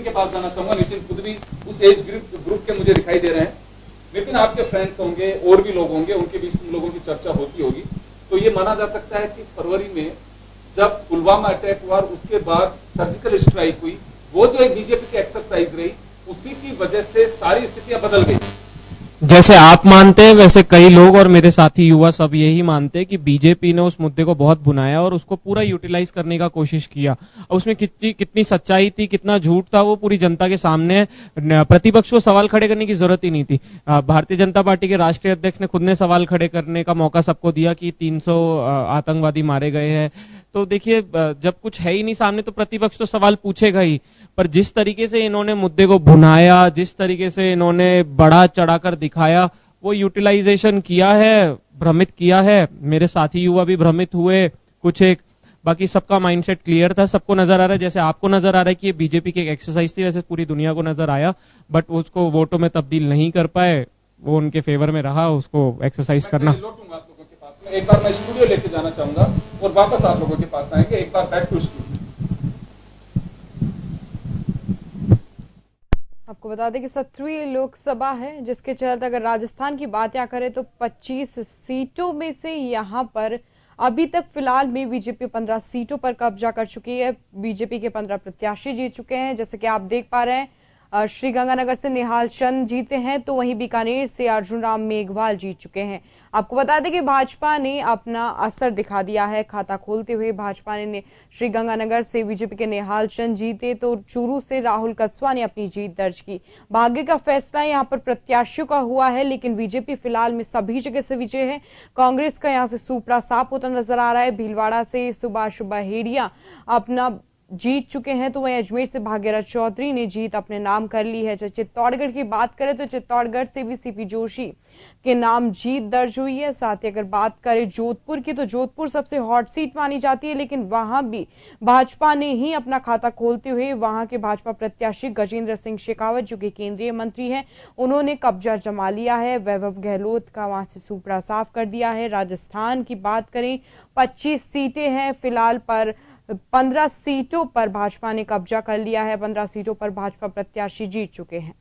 के पास जाना चाहूंगा। नितिन खुद भी उस एज ग्रुप के मुझे दिखाई दे रहे हैं। नितिन, आपके फ्रेंड्स होंगे और भी लोग होंगे, उनके बीच में लोगों की चर्चा होती होगी। तो ये माना जा सकता है कि फरवरी में जब पुलवामा अटैक हुआ और उसके बाद सर्जिकल स्ट्राइक हुई, वो जो एक बीजेपी की एक्सरसाइज रही, उसी की वजह से सारी स्थितियां बदल गई। जैसे आप मानते हैं वैसे कई लोग और मेरे साथी युवा सब यही मानते हैं कि बीजेपी ने उस मुद्दे को बहुत भुनाया और उसको पूरा यूटिलाइज करने का कोशिश किया। उसमें कितनी सच्चाई थी, कितना झूठ था, वो पूरी जनता के सामने। प्रतिपक्ष को सवाल खड़े करने की जरूरत ही नहीं थी। भारतीय जनता पार्टी के राष्ट्रीय अध्यक्ष ने खुद ने सवाल खड़े करने का मौका सबको दिया कि 300 आतंकवादी मारे गए हैं। तो देखिए, जब कुछ है ही नहीं सामने तो प्रतिपक्ष तो सवाल पूछेगा ही। पर जिस तरीके से इन्होंने मुद्दे को भुनाया, जिस तरीके से इन्होंने बढ़ा चढ़ाकर दिखाया, वो यूटिलाइजेशन किया है, भ्रमित किया है। मेरे साथी युवा भी भ्रमित हुए कुछ एक, बाकी सबका माइंडसेट क्लियर था। सबको नजर आ रहा है, जैसे आपको नजर आ रहा है कि ये बीजेपी की एक एक्सरसाइज थी, वैसे पूरी दुनिया को नजर आया। बट उसको वोटों में तब्दील नहीं कर पाए, वो उनके फेवर में रहा उसको एक्सरसाइज करना। एक बार मैं स्टूडियो लेके जाना चाहूंगा और वापस आप लोगों के पास आएंगे। एक बार बैक टू स्टूडियो। आपको बता दें कि 17वीं लोकसभा है, जिसके चलते अगर राजस्थान की बात या करें तो 25 सीटों में से यहां पर अभी तक फिलहाल में बीजेपी 15 सीटों पर कब्जा कर चुकी है। बीजेपी के 15 प्रत्याशी जीत चुके हैं। जैसे कि आप देख पा रहे हैं, श्रीगंगानगर से निहाल चंद जीते हैं, तो वहीं बीकानेर से अर्जुन राम मेघवाल जीत चुके हैं। आपको बता दें कि भाजपा ने अपना असर दिखा दिया है। खाता खोलते हुए भाजपा ने श्रीगंगानगर से बीजेपी के निहाल चंद जीते, तो चूरू से राहुल कस्वा ने अपनी जीत दर्ज की। भाग्य का फैसला यहां पर प्रत्याशियों का हुआ है, लेकिन बीजेपी फिलहाल में सभी जगह से विजय है। कांग्रेस का यहां से सुपड़ा साफ होता नजर आ रहा है। भीलवाड़ा से सुभाष बहेड़िया अपना जीत चुके हैं, तो वहीं अजमेर से भाग्यराज चौधरी ने जीत अपने नाम कर ली है। चित्तौड़गढ़ की बात करें तो चित्तौड़गढ़ से भी सीपी जोशी के नाम जीत दर्ज हुई है। साथ ही अगर बात करें जोधपुर की, तो जोधपुर सबसे हॉट सीट मानी जाती है, लेकिन वहां भी भाजपा ने ही अपना खाता खोलते हुए वहां के भाजपा प्रत्याशी गजेंद्र सिंह शेखावत, जो कि केंद्रीय मंत्री हैं, उन्होंने कब्जा जमा लिया है। वैभव गहलोत का वहां से सुपड़ा साफ कर दिया है। राजस्थान की बात करें, 25 सीटें हैं फिलहाल, पर 15 सीटों पर भाजपा ने कब्जा कर लिया है। 15 सीटों पर भाजपा प्रत्याशी जीत चुके हैं।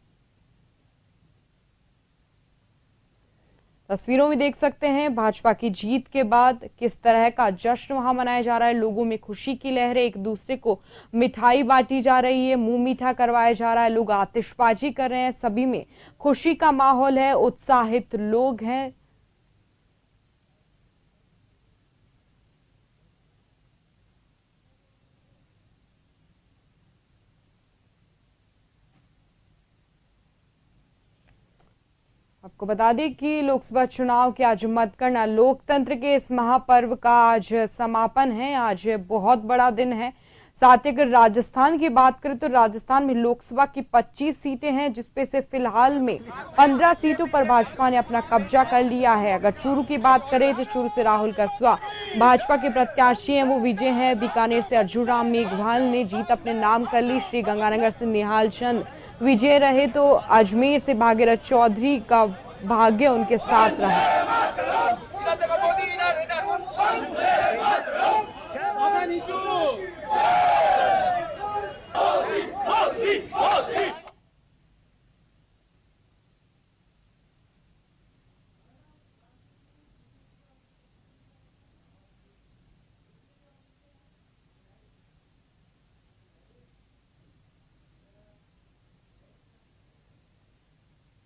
तस्वीरों में देख सकते हैं भाजपा की जीत के बाद किस तरह का जश्न वहां मनाया जा रहा है। लोगों में खुशी की लहरें, एक दूसरे को मिठाई बांटी जा रही है, मुंह मीठा करवाया जा रहा है, लोग आतिशबाजी कर रहे हैं, सभी में खुशी का माहौल है, उत्साहित लोग हैं। आपको बता दें कि लोकसभा चुनाव के आज मतगणना, लोकतंत्र के इस महापर्व का आज समापन है। आज बहुत बड़ा दिन है। साथ ही अगर राजस्थान की बात करें तो राजस्थान में लोकसभा की 25 सीटें हैं, जिसपे से फिलहाल में 15 सीटों पर भाजपा ने अपना कब्जा कर लिया है। अगर चूरू की बात करें तो चूरू से राहुल कस्वा भाजपा के प्रत्याशी हैं, वो विजय हैं। बीकानेर से अर्जुन राम मेघवाल ने जीत अपने नाम कर ली। श्रीगंगानगर से निहाल चंद विजय रहे, तो अजमेर से भाग्यराज चौधरी का भाग्य उनके साथ रहा।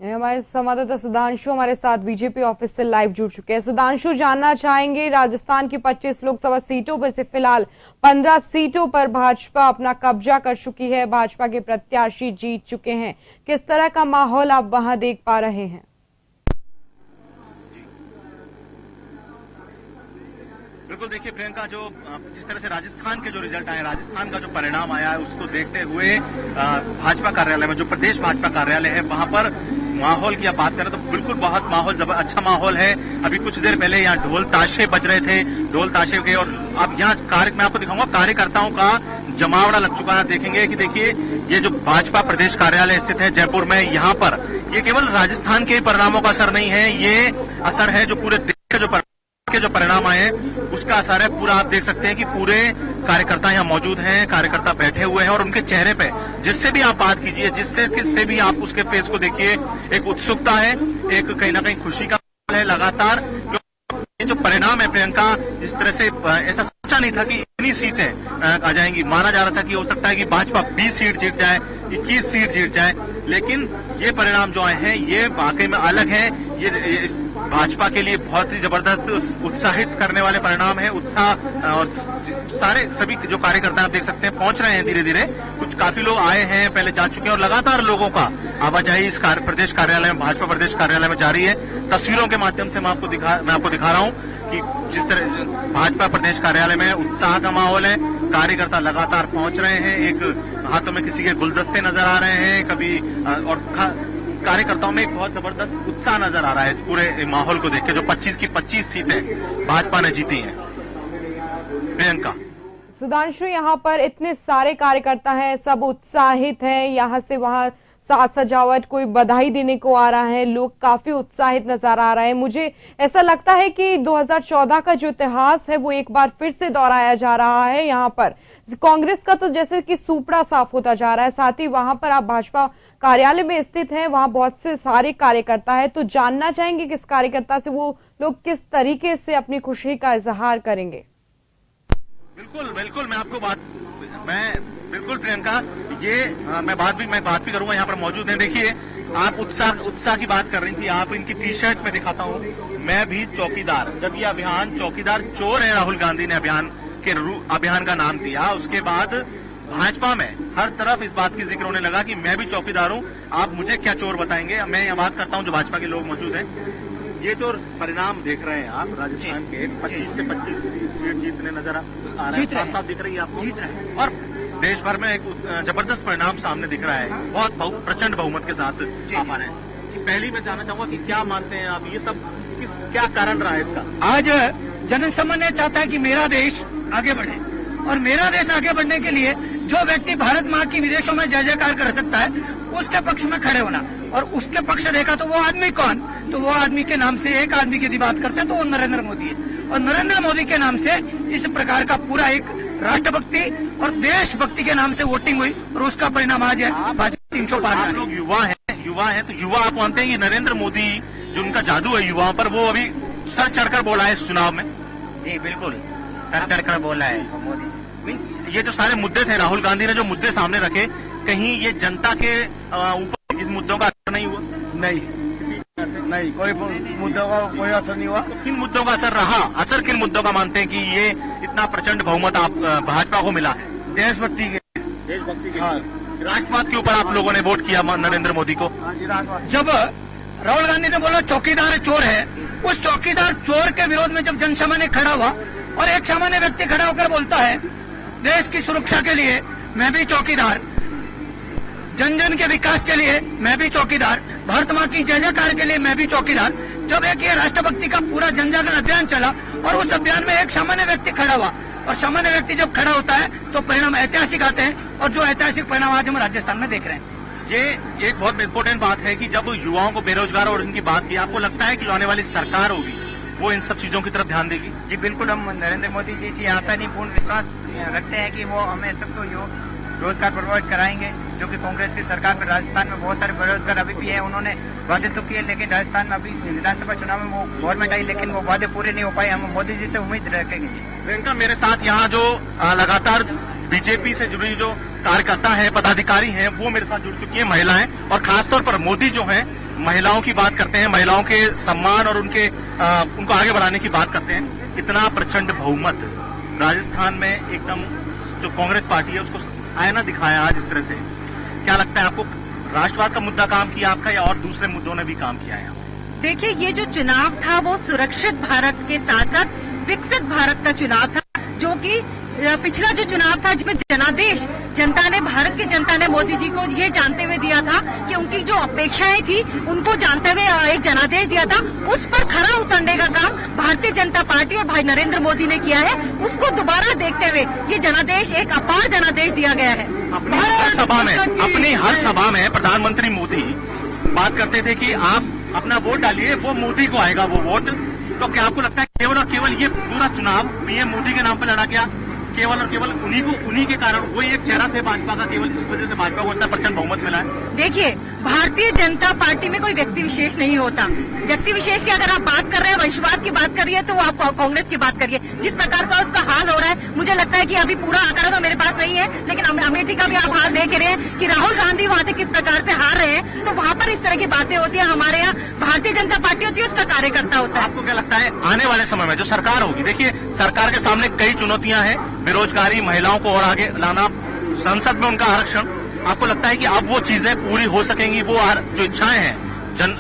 हमारे संवाददाता सुधांशु हमारे साथ बीजेपी ऑफिस से लाइव जुड़ चुके हैं। सुधांशु, जानना चाहेंगे, राजस्थान की 25 लोकसभा सीटों पर से फिलहाल 15 सीटों पर भाजपा अपना कब्जा कर चुकी है, भाजपा के प्रत्याशी जीत चुके हैं। किस तरह का माहौल आप वहां देख पा रहे हैं? बिल्कुल, देखिए प्रियंका, जो जिस तरह से राजस्थान के जो रिजल्ट आए, राजस्थान का जो परिणाम आया है, उसको देखते हुए भाजपा कार्यालय में, जो प्रदेश भाजपा कार्यालय है, वहां पर माहौल की आप बात करें तो बिल्कुल बहुत माहौल अच्छा माहौल है। अभी कुछ देर पहले यहाँ ढोल ताशे बज रहे थे, ढोल ताशे के, और अब यहाँ मैं आपको दिखाऊंगा कार्यकर्ताओं का जमावड़ा लग चुका है। देखेंगे कि देखिए ये जो भाजपा प्रदेश कार्यालय स्थित है जयपुर में, यहाँ पर ये केवल राजस्थान के परिणामों का असर नहीं है, ये असर है जो पूरे देश के जो जो परिणाम आए हैं उसका असर है। पूरा आप देख सकते हैं कि पूरे कार्यकर्ता यहाँ मौजूद हैं, कार्यकर्ता बैठे हुए हैं और उनके चेहरे पे जिससे भी आप बात कीजिए, जिससे भी आप उसके फेस को देखिए, एक उत्सुकता है, एक कहीं ना कहीं खुशी का है। लगातार ये जो परिणाम है प्रियंका, जिस तरह से ऐसा सोचा नहीं था कि इतनी सीटें आ जाएंगी। माना जा रहा था कि हो सकता है कि भाजपा 20 सीट जीत जाए, 21 सीट जीत जाए, लेकिन ये परिणाम जो आए हैं ये वाकई में अलग है। ये इस भाजपा के लिए बहुत ही जबरदस्त उत्साहित करने वाले परिणाम है। उत्साह और सभी जो कार्यकर्ता आप देख सकते हैं पहुंच रहे हैं धीरे धीरे। कुछ काफी लोग आए हैं, पहले जा चुके हैं और लगातार लोगों का आवाजाही इस प्रदेश कार्यालय में, भाजपा प्रदेश कार्यालय में जारी है। तस्वीरों के माध्यम से मैं आपको दिखा रहा हूं कि जिस तरह भाजपा प्रदेश कार्यालय में उत्साह का माहौल है, कार्यकर्ता लगातार पहुंच रहे हैं। एक हाथों में किसी के गुलदस्ते नजर आ रहे हैं, कभी और कार्यकर्ताओं में एक बहुत जबरदस्त उत्साह नजर आ रहा है इस पूरे माहौल को देख के। जो 25 की 25 सीटें भाजपा ने जीती हैं। प्रियंका, सुधांशु, यहाँ पर इतने सारे कार्यकर्ता हैं, सब उत्साहित हैं, यहाँ से वहां साज सजावट, कोई बधाई देने को आ रहा है, लोग काफी उत्साहित नजर आ रहे हैं। मुझे ऐसा लगता है कि 2014 का जो इतिहास है वो एक बार फिर से दोहराया जा रहा है। यहाँ पर कांग्रेस का तो जैसे कि सुपड़ा साफ होता जा रहा है, साथ ही वहां पर आप भाजपा कार्यालय में स्थित हैं, वहां बहुत से सारे कार्यकर्ता है, तो जानना चाहेंगे किस कार्यकर्ता से वो लोग किस तरीके से अपनी खुशी का इजहार करेंगे। बिल्कुल बिल्कुल प्रियंका, ये मैं बात भी करूंगा। यहाँ पर मौजूद हैं, देखिए आप उत्साह की बात कर रही थी, आप इनकी टी शर्ट में दिखाता हूँ, मैं भी चौकीदार। जब ये अभियान चौकीदार चोर है, राहुल गांधी ने अभियान का नाम दिया, उसके बाद भाजपा में हर तरफ इस बात की जिक्र होने लगा कि मैं भी चौकीदार हूं, आप मुझे क्या चोर बताएंगे। मैं यह बात करता हूं जो भाजपा के लोग मौजूद हैं। ये जो परिणाम देख रहे हैं आप राजस्थान के 25 से 25 सीट जीतने नजर आ रहे हैं, साफ दिख रही है आपको, जीत रहे हैं और देश भर में एक जबरदस्त परिणाम सामने दिख रहा है, बहुत प्रचंड बहुमत के साथ आप आ रहे हैं। पहली मैं जानना चाहूंगा कि क्या मानते हैं आप, ये सब क्या कारण रहा है इसका? आज जन सामान्य चाहता है कि मेरा देश आगे बढ़े, और मेरा देश आगे बढ़ने के लिए जो व्यक्ति भारत माँ की विदेशों में जय जयकार कर सकता है उसके पक्ष में खड़े होना। और उसके पक्ष देखा तो वो आदमी कौन, तो वो आदमी के नाम से एक आदमी की यदि बात करते हैं तो वो नरेंद्र मोदी है। और नरेंद्र मोदी के नाम से इस प्रकार का पूरा एक राष्ट्रभक्ति और देशभक्ति के नाम से वोटिंग हुई और उसका परिणाम आज है भाजपा 300 पार। आप लोग युवा हैं तो युवा आप मानते हैं कि नरेंद्र मोदी जो उनका जादू है युवाओं पर, वो अभी सर चढ़कर बोला है इस चुनाव में? जी बिल्कुल सर चढ़कर बोला है मोदी। ये जो सारे मुद्दे थे, राहुल गांधी ने जो मुद्दे सामने रखे, कहीं ये जनता के ऊपर इन मुद्दों का असर नहीं हुआ? नहीं, कोई मुद्दों का कोई असर नहीं हुआ। तो किन मुद्दों का असर रहा? असर किन मुद्दों का मानते हैं कि ये इतना प्रचंड बहुमत आप भाजपा को मिला है? देशभक्ति के हाँ, राष्ट्रवाद के ऊपर आप लोगों ने वोट किया नरेंद्र मोदी को। जब राहुल गांधी ने बोला चौकीदार चोर है, उस चौकीदार चोर के विरोध में जब जन सामान्य खड़ा हुआ और एक सामान्य व्यक्ति खड़ा होकर बोलता है देश की सुरक्षा के लिए मैं भी चौकीदार, जन जन के विकास के लिए मैं भी चौकीदार, भारत माँ की जय जयकार के लिए मैं भी चौकीदार, जब एक ये राष्ट्रभक्ति का पूरा जन जागरण अभियान चला और उस अभियान में एक सामान्य व्यक्ति खड़ा हुआ, और सामान्य व्यक्ति जब खड़ा होता है तो परिणाम ऐतिहासिक आते हैं, और जो ऐतिहासिक परिणाम आज हम राजस्थान में देख रहे हैं। ये एक बहुत इंपॉर्टेंट बात है कि जब युवाओं को बेरोजगार और इनकी बात की, आपको लगता है कि आने वाली सरकार होगी वो इन सब चीजों की तरफ ध्यान देगी? जी बिल्कुल, हम नरेंद्र मोदी जी से आसानीपूर्ण विश्वास रखते हैं कि वो हमें सबको रोजगार प्रोवाइड कराएंगे, जो कि कांग्रेस की सरकार में राजस्थान में बहुत सारे बेरोजगार अभी भी है। उन्होंने वादे तो किए, लेकिन राजस्थान में अभी विधानसभा चुनाव में वो गवर्नमेंट आई, लेकिन वो वादे पूरे नहीं हो पाए। हम मोदी जी से उम्मीद रखेंगे। प्रियंका, मेरे साथ यहाँ जो लगातार बीजेपी से जुड़ी जो कार्यकर्ता है, पदाधिकारी हैं, वो मेरे साथ जुड़ चुकी हैं, महिलाएं, और खासतौर पर मोदी जो हैं महिलाओं की बात करते हैं, महिलाओं के सम्मान और उनको आगे बढ़ाने की बात करते हैं। इतना प्रचंड बहुमत राजस्थान में, एकदम जो कांग्रेस पार्टी है उसको आईना दिखाया आज इस तरह से। क्या लगता है आपको, राष्ट्रवाद का मुद्दा काम किया आपका या और दूसरे मुद्दों ने भी काम किया है? देखिए, ये जो चुनाव था वो सुरक्षित भारत के साथ साथ विकसित भारत का चुनाव था, जो कि पिछला जो चुनाव था जिसमें जनादेश जनता ने, भारत की जनता ने मोदी जी को ये जानते हुए दिया था कि उनकी जो अपेक्षाएं थी उनको जानते हुए एक जनादेश दिया था, उस पर खरा उतरने का काम भारतीय जनता पार्टी और भाई नरेंद्र मोदी ने किया है। उसको दोबारा देखते हुए ये जनादेश एक अपार जनादेश दिया गया है। अपनी हर सभा में प्रधानमंत्री मोदी बात करते थे कि आप अपना वोट डालिए, वो मोदी को आएगा वो वोट। तो क्या आपको लगता है केवल और केवल ये पूरा चुनाव पीएम मोदी के नाम पर लड़ा गया, केवल और केवल उन्हीं के कारण वही एक चेहरा थे भाजपा का, केवल इस वजह से भाजपा को इतना % बहुमत मिला है। देखिए, भारतीय जनता पार्टी में कोई व्यक्ति विशेष नहीं होता। व्यक्ति विशेष की अगर आप बात कर रहे हैं, वंशवाद की बात करिए, तो आप कांग्रेस की बात करिए। जिस प्रकार का उसका हाल हो रहा है, मुझे लगता है कि अभी पूरा आंकड़ा तो मेरे पास नहीं है, लेकिन अमेठी का भी आप हाल देख रहे हैं कि राहुल गांधी वहां से किस प्रकार से हार रहे हैं। तो वहां पर इस तरह की बातें होती है। हमारे यहाँ भारतीय जनता पार्टी होती है, उसका कार्यकर्ता होता है। आपको क्या लगता है आने वाले समय में जो सरकार होगी, देखिए सरकार के सामने कई चुनौतियां हैं, बेरोजगारी, महिलाओं को और आगे लाना, संसद में उनका आरक्षण, आपको लगता है कि अब वो चीजें पूरी हो सकेंगी, वो जो इच्छाएं हैं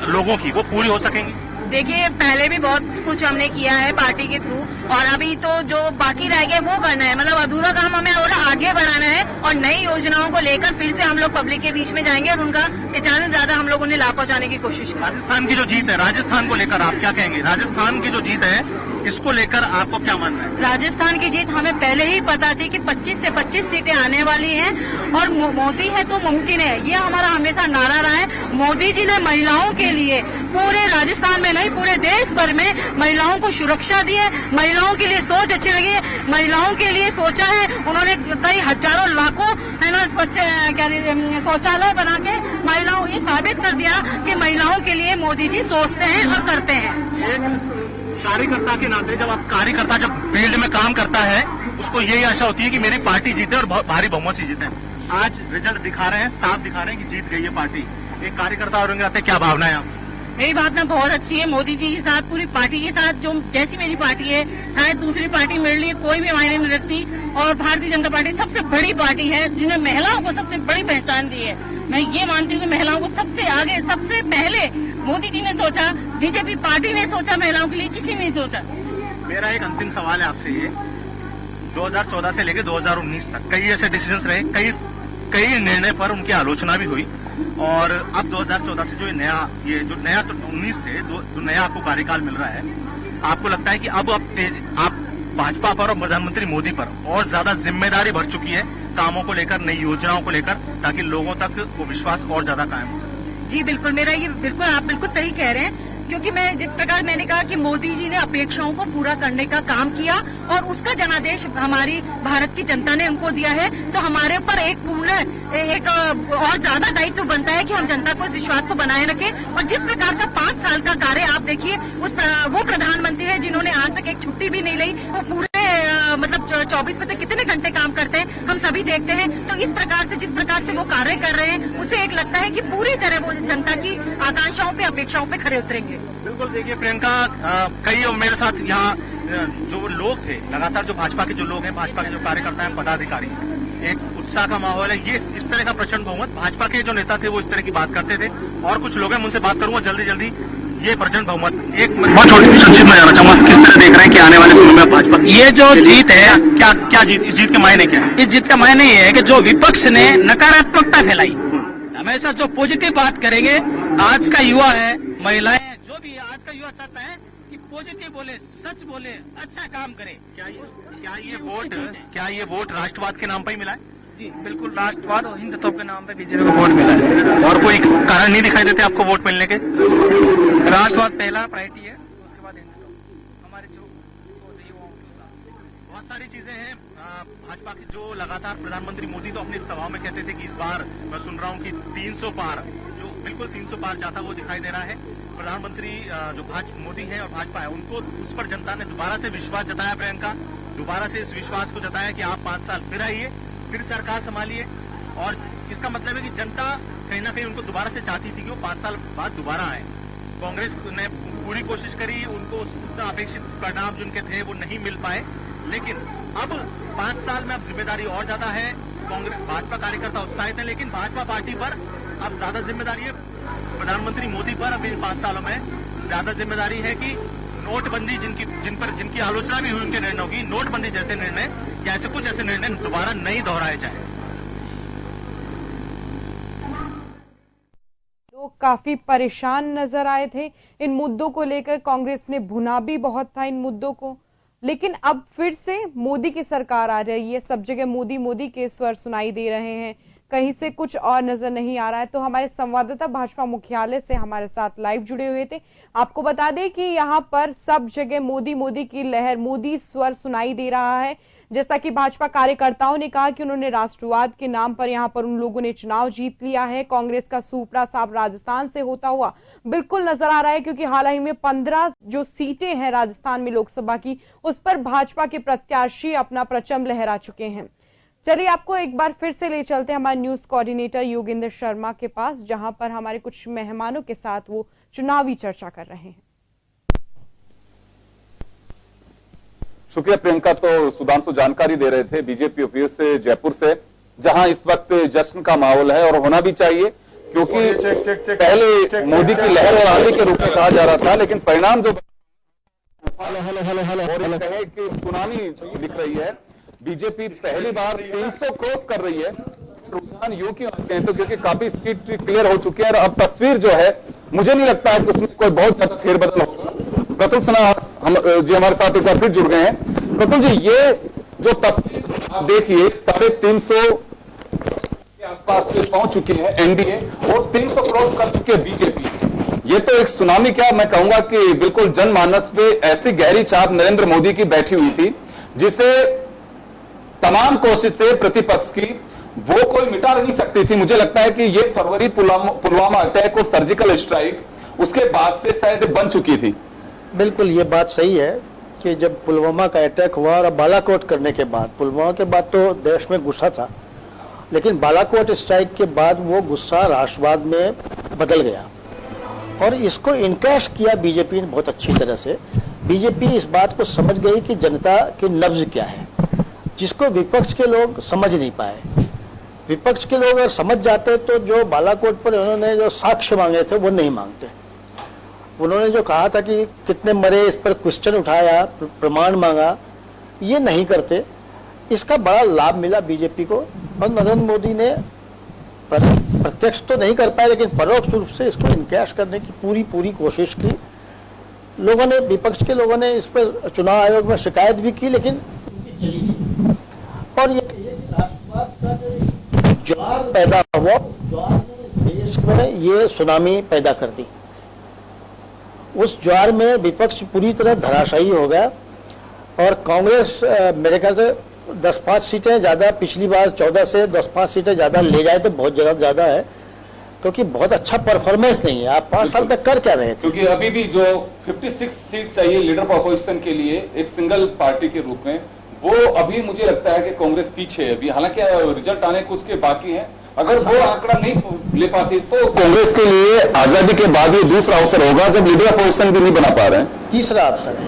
लोगों की वो पूरी हो सकेंगी? देखिए, पहले भी बहुत कुछ हमने किया है पार्टी के थ्रू, और अभी तो जो बाकी रह गए वो करना है। मतलब अधूरा काम हमें और आगे बढ़ाना है, और नई योजनाओं को लेकर फिर से हम लोग पब्लिक के बीच में जाएंगे और उनका ज्यादा से ज्यादा हम लोग उन्हें लाभ पहुंचाने की कोशिश करेंगे। राजस्थान की जो जीत है, राजस्थान को लेकर आप क्या कहेंगे? राजस्थान की जो जीत है, इसको लेकर आपको क्या मानना है? राजस्थान की जीत हमें पहले ही पता थी कि 25 से 25 सीटें आने वाली हैं, और मोदी है तो मुमकिन है, ये हमारा हमेशा नारा रहा है। मोदी जी ने महिलाओं के लिए पूरे राजस्थान में नहीं, पूरे देश भर में महिलाओं को सुरक्षा दी है, महिलाओं के लिए सोच अच्छी लगी है, महिलाओं के लिए सोचा है उन्होंने। कई हजारों लाखों है ना शौचालय बना के महिलाओं ये साबित कर दिया कि महिलाओं के लिए मोदी जी सोचते हैं और करते हैं। कार्यकर्ता के नाते जब फील्ड में काम करता है, उसको यही आशा होती है कि मेरी पार्टी जीते और भारी बहुमत से जीते। आज रिजल्ट दिखा रहे हैं, साफ दिखा रहे हैं कि जीत गई है पार्टी। एक कार्यकर्ता और उनके नाते क्या भावना है? मेरी भावना बहुत अच्छी है। मोदी जी के साथ, पूरी पार्टी के साथ, जो जैसी मेरी पार्टी है, शायद दूसरी पार्टी मेरे लिए कोई भी मायने नहीं रखती। और भारतीय जनता पार्टी सबसे बड़ी पार्टी है, जिन्हें महिलाओं को सबसे बड़ी पहचान दी है। मैं ये मानती हूँ कि महिलाओं को सबसे आगे, सबसे पहले मोदी जी ने सोचा, बीजेपी पार्टी ने सोचा, महिलाओं के लिए किसी ने नहीं सोचा। मेरा एक अंतिम सवाल है आपसे, ये 2014 से लेकर 2019 तक कई ऐसे डिसीजंस रहे, कई निर्णय पर उनकी आलोचना भी हुई, और अब 2014 से जो नया तो 19 से जो नया आपको कार्यकाल मिल रहा है, आपको लगता है कि अब आप भाजपा पर और प्रधानमंत्री मोदी पर और ज्यादा जिम्मेदारी बढ़ चुकी है कामों को लेकर, नई योजनाओं को लेकर, ताकि लोगों तक वो विश्वास और ज्यादा कायम हो? जी बिल्कुल, आप बिल्कुल सही कह रहे हैं, क्योंकि जिस प्रकार मैंने कहा कि मोदी जी ने अपेक्षाओं को पूरा करने का काम किया, और उसका जनादेश हमारी भारत की जनता ने उनको दिया है। तो हमारे ऊपर एक और ज्यादा दायित्व बनता है कि हम जनता को इस विश्वास को बनाए रखें। और जिस प्रकार का 5 साल का कार्य आप देखिए, वो प्रधानमंत्री है जिन्होंने आज तक एक छुट्टी भी नहीं ली, वो पूरे मतलब 24 में से कितने घंटे काम करते हैं हम सभी देखते हैं। तो इस प्रकार से, जिस प्रकार से वो कार्य कर रहे हैं, उसे एक लगता है कि पूरी तरह वो जनता की आकांक्षाओं पे, अपेक्षाओं पे खरे उतरेंगे। बिल्कुल, देखिए प्रियंका, कई मेरे साथ यहाँ जो लोग थे, लगातार जो भाजपा के जो लोग हैं, भाजपा के जो कार्यकर्ता हैं, पदाधिकारी, एक उत्साह का माहौल है। ये इस तरह का प्रचंड बहुमत, भाजपा के जो नेता थे वो इस तरह की बात करते थे, और कुछ लोग हैं, उनसे बात करूंगा जल्दी। ये प्रचंड बहुमत, एक बहुत छोटी सी संक्षिप्त में जाना चाहूंगा, किस तरह देख रहे हैं कि आने वाले समय में भाजपा ये जो जीत है, क्या जीत, इस जीत के मायने क्या है? इस जीत का मायने ये है कि जो विपक्ष ने नकारात्मकता फैलाई, हमेशा जो पॉजिटिव बात करेंगे, आज का युवा है, महिलाएं, जो भी आज का युवा चाहता है कि पॉजिटिव बोले, सच बोले, अच्छा काम करे। क्या ये वोट राष्ट्रवाद के नाम पर ही मिला है? जी बिल्कुल, राष्ट्रवाद और हिंदुत्व के नाम पे बीजेपी को वोट मिला है। और कोई कारण नहीं दिखाई देते आपको वोट मिलने के? राष्ट्रवाद पहला प्रायोरिटी है, उसके बाद हिंदुत्व। हमारे जो सोच है युवाओं के साथ बहुत सारी चीजें हैं भाजपा की, जो लगातार प्रधानमंत्री मोदी तो अपनी सभाओं में कहते थे कि इस बार मैं सुन रहा हूं कि 300 पार, जो बिल्कुल 300 पार जाता वो दिखाई दे रहा है। प्रधानमंत्री जो मोदी है और भाजपा है, उनको उस पर जनता ने दोबारा से विश्वास जताया। प्रियंका, दोबारा से इस विश्वास को जताया कि आप 5 साल फिर आइए, फिर सरकार संभालिए, और इसका मतलब है कि जनता कहीं ना कहीं उनको दोबारा से चाहती थी कि वो 5 साल बाद दोबारा आए। कांग्रेस ने पूरी कोशिश करी, उनको उतना अपेक्षित परिणाम जिनके थे वो नहीं मिल पाए, लेकिन अब 5 साल में अब जिम्मेदारी और ज्यादा है। भाजपा कार्यकर्ता उत्साहित है, लेकिन भाजपा पार्टी पर अब ज्यादा जिम्मेदारी है, प्रधानमंत्री मोदी पर अब इन 5 सालों में ज्यादा जिम्मेदारी है कि नोटबंदी जिनकी आलोचना भी हुई उनके निर्णयों की, नोटबंदी जैसे निर्णय या कुछ ऐसे निर्णय दोबारा नहीं दोहराए जाए। लोग काफी परेशान नजर आए थे इन मुद्दों को लेकर। कांग्रेस ने भुना भी बहुत था इन मुद्दों को, लेकिन अब फिर से मोदी की सरकार आ रही है, सब जगह मोदी मोदी के स्वर सुनाई दे रहे हैं। कहीं से कुछ और नजर नहीं आ रहा है। तो हमारे संवाददाता भाजपा मुख्यालय से हमारे साथ लाइव जुड़े हुए थे। आपको बता दें कि यहां पर सब जगह मोदी मोदी की लहर, मोदी स्वर सुनाई दे रहा है। जैसा कि भाजपा कार्यकर्ताओं ने कहा कि उन्होंने राष्ट्रवाद के नाम पर यहां पर उन लोगों ने चुनाव जीत लिया है। कांग्रेस का सुपड़ा साफ राजस्थान से होता हुआ बिल्कुल नजर आ रहा है, क्योंकि हाल ही में 15 जो सीटें हैं राजस्थान में लोकसभा की, उस पर भाजपा के प्रत्याशी अपना परचम लहरा चुके हैं। चलिए आपको एक बार फिर से ले चलते हैं हमारे न्यूज कोऑर्डिनेटर योगेंद्र शर्मा के पास, जहां पर हमारे कुछ मेहमानों के साथ वो चुनावी चर्चा कर रहे हैं। शुक्रिया प्रियंका। तो सुधांशु जानकारी दे रहे थे बीजेपी ऑफिस से जयपुर से, जहां इस वक्त जश्न का माहौल है और होना भी चाहिए, क्योंकि पहले मोदी की लहर और आंधी के रूप में कहा जा रहा था, लेकिन परिणाम जो और कहे कि सुनामी दिख रही है। बीजेपी पहली बार 300 क्रॉस कर रही है। रुझान यूं क्यों आते हैं, तो क्योंकि काफी स्पीड क्लियर हो चुकी है और अब तस्वीर जो है मुझे नहीं लगता है कि उसमें कोई बहुत ज्यादा फेरबदल होगा। प्रतुल सिन्हा हम जी हमारे साथ एक बार फिर जुड़ गए हैं। प्रतुल जी, ये जो तस्वीर आप देखिए 350 के आसपास से पहुंच चुके हैं एनडीए और 300 क्रॉस कर चुके हैं बीजेपी। ये तो एक सुनामी, क्या मैं कहूंगा कि बिल्कुल जनमानस पे ऐसी गहरी छाप नरेंद्र मोदी की बैठी हुई थी, जिसे तमाम कोशिश से प्रतिपक्ष की वो कोई मिटा नहीं सकती थी। मुझे लगता है कि ये फरवरी पुलवामा अटैक और सर्जिकल स्ट्राइक उसके बाद से शायद बन चुकी थी। बिल्कुल ये बात सही है कि जब पुलवामा का अटैक हुआ और बालाकोट करने के बाद, पुलवामा के बाद तो देश में गुस्सा था, लेकिन बालाकोट स्ट्राइक के बाद वो गुस्सा राष्ट्रवाद में बदल गया और इसको इनकैश किया बीजेपी ने बहुत अच्छी तरह से। बीजेपी इस बात को समझ गई कि जनता की नब्ज क्या है, जिसको विपक्ष के लोग समझ नहीं पाए। विपक्ष के लोग अगर समझ जाते तो जो बालाकोट पर उन्होंने जो साक्ष्य मांगे थे वो नहीं मांगते। उन्होंने जो कहा था कि कितने मरे, इस पर क्वेश्चन उठाया, प्रमाण मांगा, ये नहीं करते। इसका बड़ा लाभ मिला बीजेपी को और नरेंद्र मोदी ने प्रत्यक्ष तो नहीं कर पाए, लेकिन परोक्ष रूप से इसको इनकैश करने की पूरी कोशिश की। लोगों ने, विपक्ष के लोगों ने इस पर चुनाव आयोग में शिकायत भी की, लेकिन और ये राष्ट्रवाद का जो ज्वार पैदा हुआ, ज्वार ने देश में ये सुनामी पैदा कर दी। उस ज्वार में विपक्ष पूरी तरह धराशायी हो गया और कांग्रेस मेरे ख्याल से 10-5 सीटें ज्यादा, पिछली बार 14 से 10-5 सीटें ज्यादा ले जाए तो बहुत ज्यादा है, क्योंकि बहुत अच्छा परफॉर्मेंस नहीं है। आप 5 साल तक कर क्या रहे थे? क्योंकि अभी भी जो 56 सीट चाहिए लीडर ऑफ अपोजिशन के लिए एक सिंगल पार्टी के रूप में, वो अभी मुझे लगता है कि कांग्रेस पीछे है अभी। हालांकि रिजल्ट आने कुछ के बाकी है, अगर वो आंकड़ा नहीं ले पाती तो कांग्रेस के लिए आजादी के बाद ये दूसरा अवसर होगा जब लीडर ऑफ अपोजिशन भी नहीं बना पा रहे हैं। तीसरा अवसर है